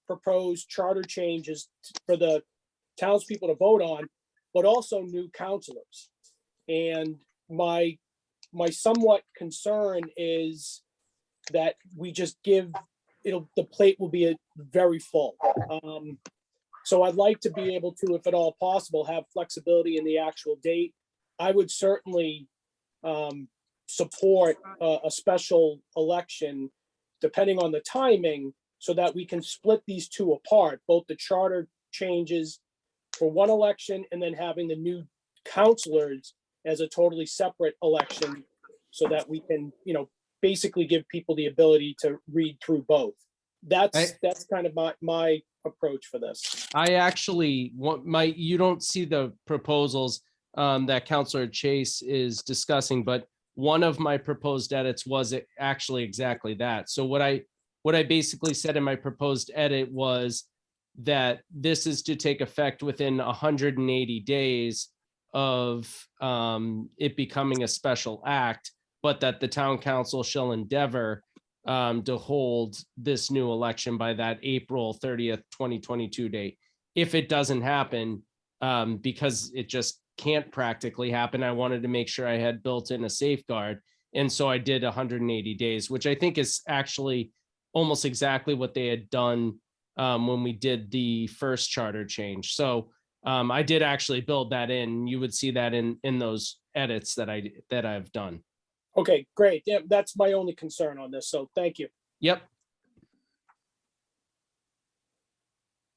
proposed charter changes for the townspeople to vote on, but also new councilors. And my somewhat concern is that we just the plate will be very full. So I'd like to be able to, if at all possible, have flexibility in the actual date. I would certainly support a special election, depending on the timing, so that we can split these two apart, both the charter changes for one election and then having the new councilors as a totally separate election, so that we can, basically give people the ability to read through both. That's kind of my approach for this. I actually want you don't see the proposals that Councilor Chase is discussing, but one of my proposed edits was actually exactly that. So what I basically said in my proposed edit was that this is to take effect within 180 days of it becoming a special act, but that the town council shall endeavor to hold this new election by that April 30th, 2022 date. If it doesn't happen, because it just can't practically happen, I wanted to make sure I had built in a safeguard. And so I did 180 days, which I think is actually almost exactly what they had done when we did the first charter change. So I did actually build that in. You would see that in those edits that I've done. Okay, great. Yeah, that's my only concern on this. So thank you. Yep.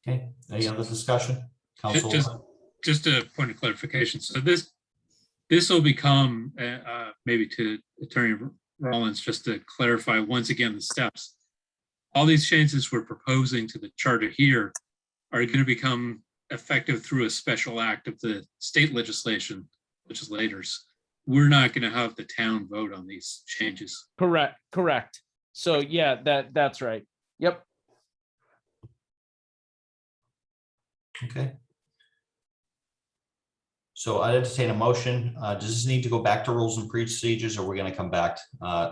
Okay, any other discussion? Council. Just a point of clarification. So this will become maybe to Attorney Rollins, just to clarify once again the steps. All these changes we're proposing to the charter here are going to become effective through a special act of the state legislators. We're not going to have the town vote on these changes. Correct. So yeah, that's right. Yep. Okay. So I entertain a motion. Does this need to go back to rules and procedures, or we're going to come back,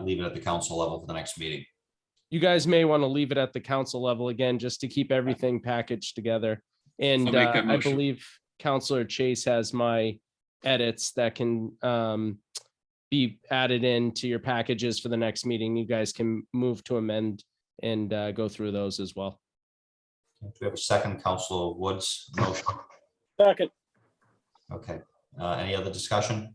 leave it at the council level for the next meeting? You guys may want to leave it at the council level again, just to keep everything packaged together. And I'll make that I motion. believe Counselor Chase has my edits that can be added into your packages for the next meeting. You guys can move to amend and go through those as well. Do we have a second, Council Woods motion? Second, Okay, any other discussion?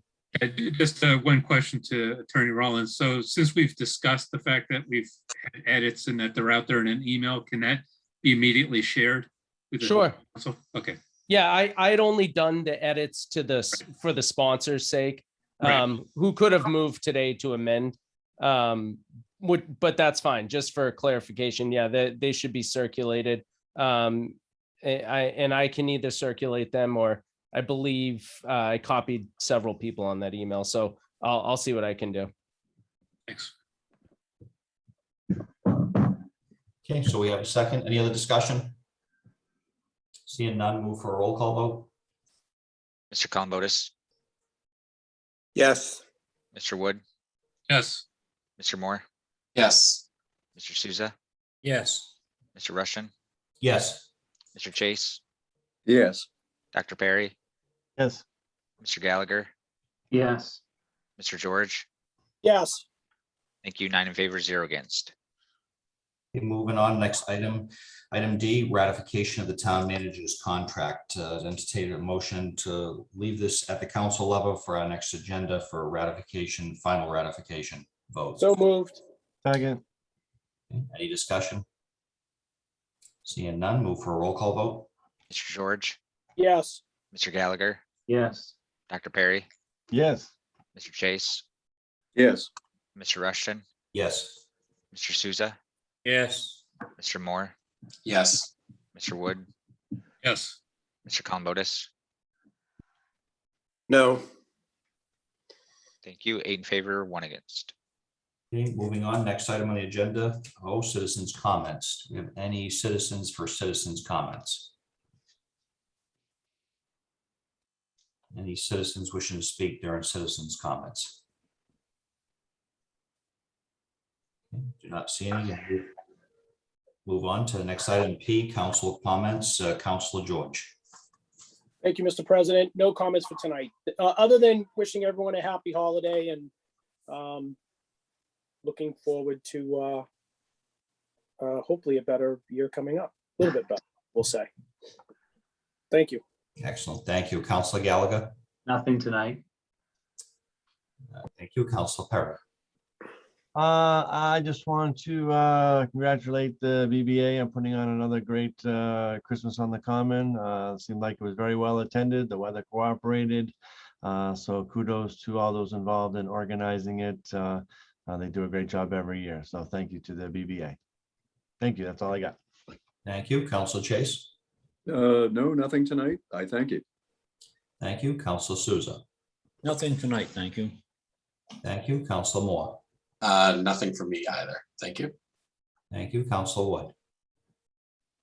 Just one question to Attorney Rollins. So since we've discussed the fact that we've had edits and that they're out there in an email, can that be immediately shared? with the Sure. council? Okay, Yeah, I'd only done the edits to this for the sponsor's sake, Right. who could have moved today to amend. But that's fine, just for clarification. Yeah, they should be circulated. And I can either circulate them, or I believe I copied several people on that email, so I'll see what I can do. thanks. Okay, so we have a second. Any other discussion? Seeing none, move for a roll call vote. Mr. Columbotus, Yes. Mr. Wood, Yes, Mr. Moore, Yes. Mr. Souza, Yes. Mr. Rushton, Yes. Mr. Chase, Yes. Dr. Perry, Yes. Mr. Gallagher, Yes. Mr. George. yes, Thank you. 9 in favor, 0 against. Okay, moving on, next item, item D, ratification of the town manager's contract. Entertain a motion to leave this at the council level for our next agenda for ratification, final ratification vote. so moved. Second. Okay, any discussion? Seeing none, move for a roll call vote. Mr. George, Yes, Mr. Gallagher, Yes. Dr. Perry, Yes. Mr. Chase, Yes. Mr. Rushton, Yes. Mr. Souza, Yes. Mr. Moore, Yes. Mr. Wood, yes, Mr. Columbotus. No. Thank you. 8 in favor, 1 against. Okay, moving on, next item on the agenda, citizens' comments. Do we have any citizens for citizens' comments? Any citizens wishing to speak during citizens' comments? Okay, do not see any. Move on to the next item, P, council comments. Councilor George. thank you, Mr. President. No comments for tonight, other than wishing everyone a happy holiday and looking forward to hopefully a better year coming up, a little bit better, we'll say. Thank you. Excellent, thank you. Councilor Gallagher. Nothing tonight. Thank you. Councilor Perry. I just want to congratulate the BBA on putting on another great Christmas on the Common. Seemed like it was very well attended. The weather cooperated. So kudos to all those involved in organizing it. They do a great job every year. So thank you to the BBA. Thank you. That's all I got. Thank you. Councilor Chase. No, nothing tonight. I thank you. Thank you. Councilor Souza. Nothing tonight, thank you. Thank you. Councilor Moore. Nothing from me either. Thank you. Thank you. Councilor Wood.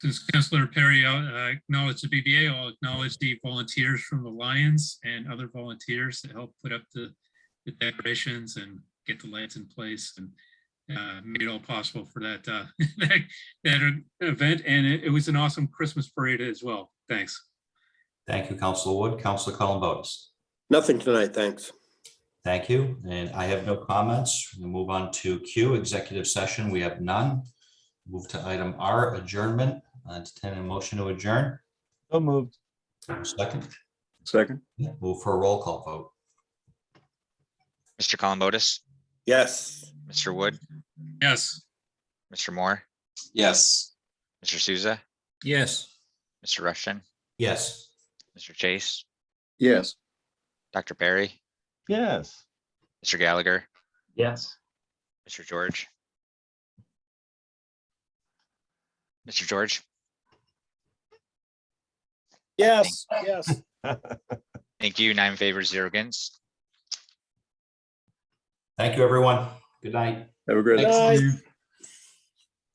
since Councilor Perry acknowledged the BBA, I'll acknowledge the volunteers from the Lions and other volunteers that helped put up the decorations and get the lights in place and made it all possible for that that event. And it was an awesome Christmas parade as well. Thanks. Thank you, Councilor Wood. Councilor Columbotus. Nothing tonight, thanks. Thank you. And I have no comments. We'll move on to Q, executive session. We have none. Move to item R, adjournment. Entertain a motion to adjourn. So moved. Second. Second. Move for a roll call vote. Mr. Columbotus, Yes. Mr. Wood, Yes. Mr. Moore, Yes. Mr. Souza, Yes. Mr. Rushton, Yes. Mr. Chase, Yes. Dr. Perry, Yes. Mr. Gallagher, Yes. Mr. George. Mr. George, Yes, yes. thank you. 9 in favor, 0 against. Thank you, everyone. Good night. Have a great. Good night.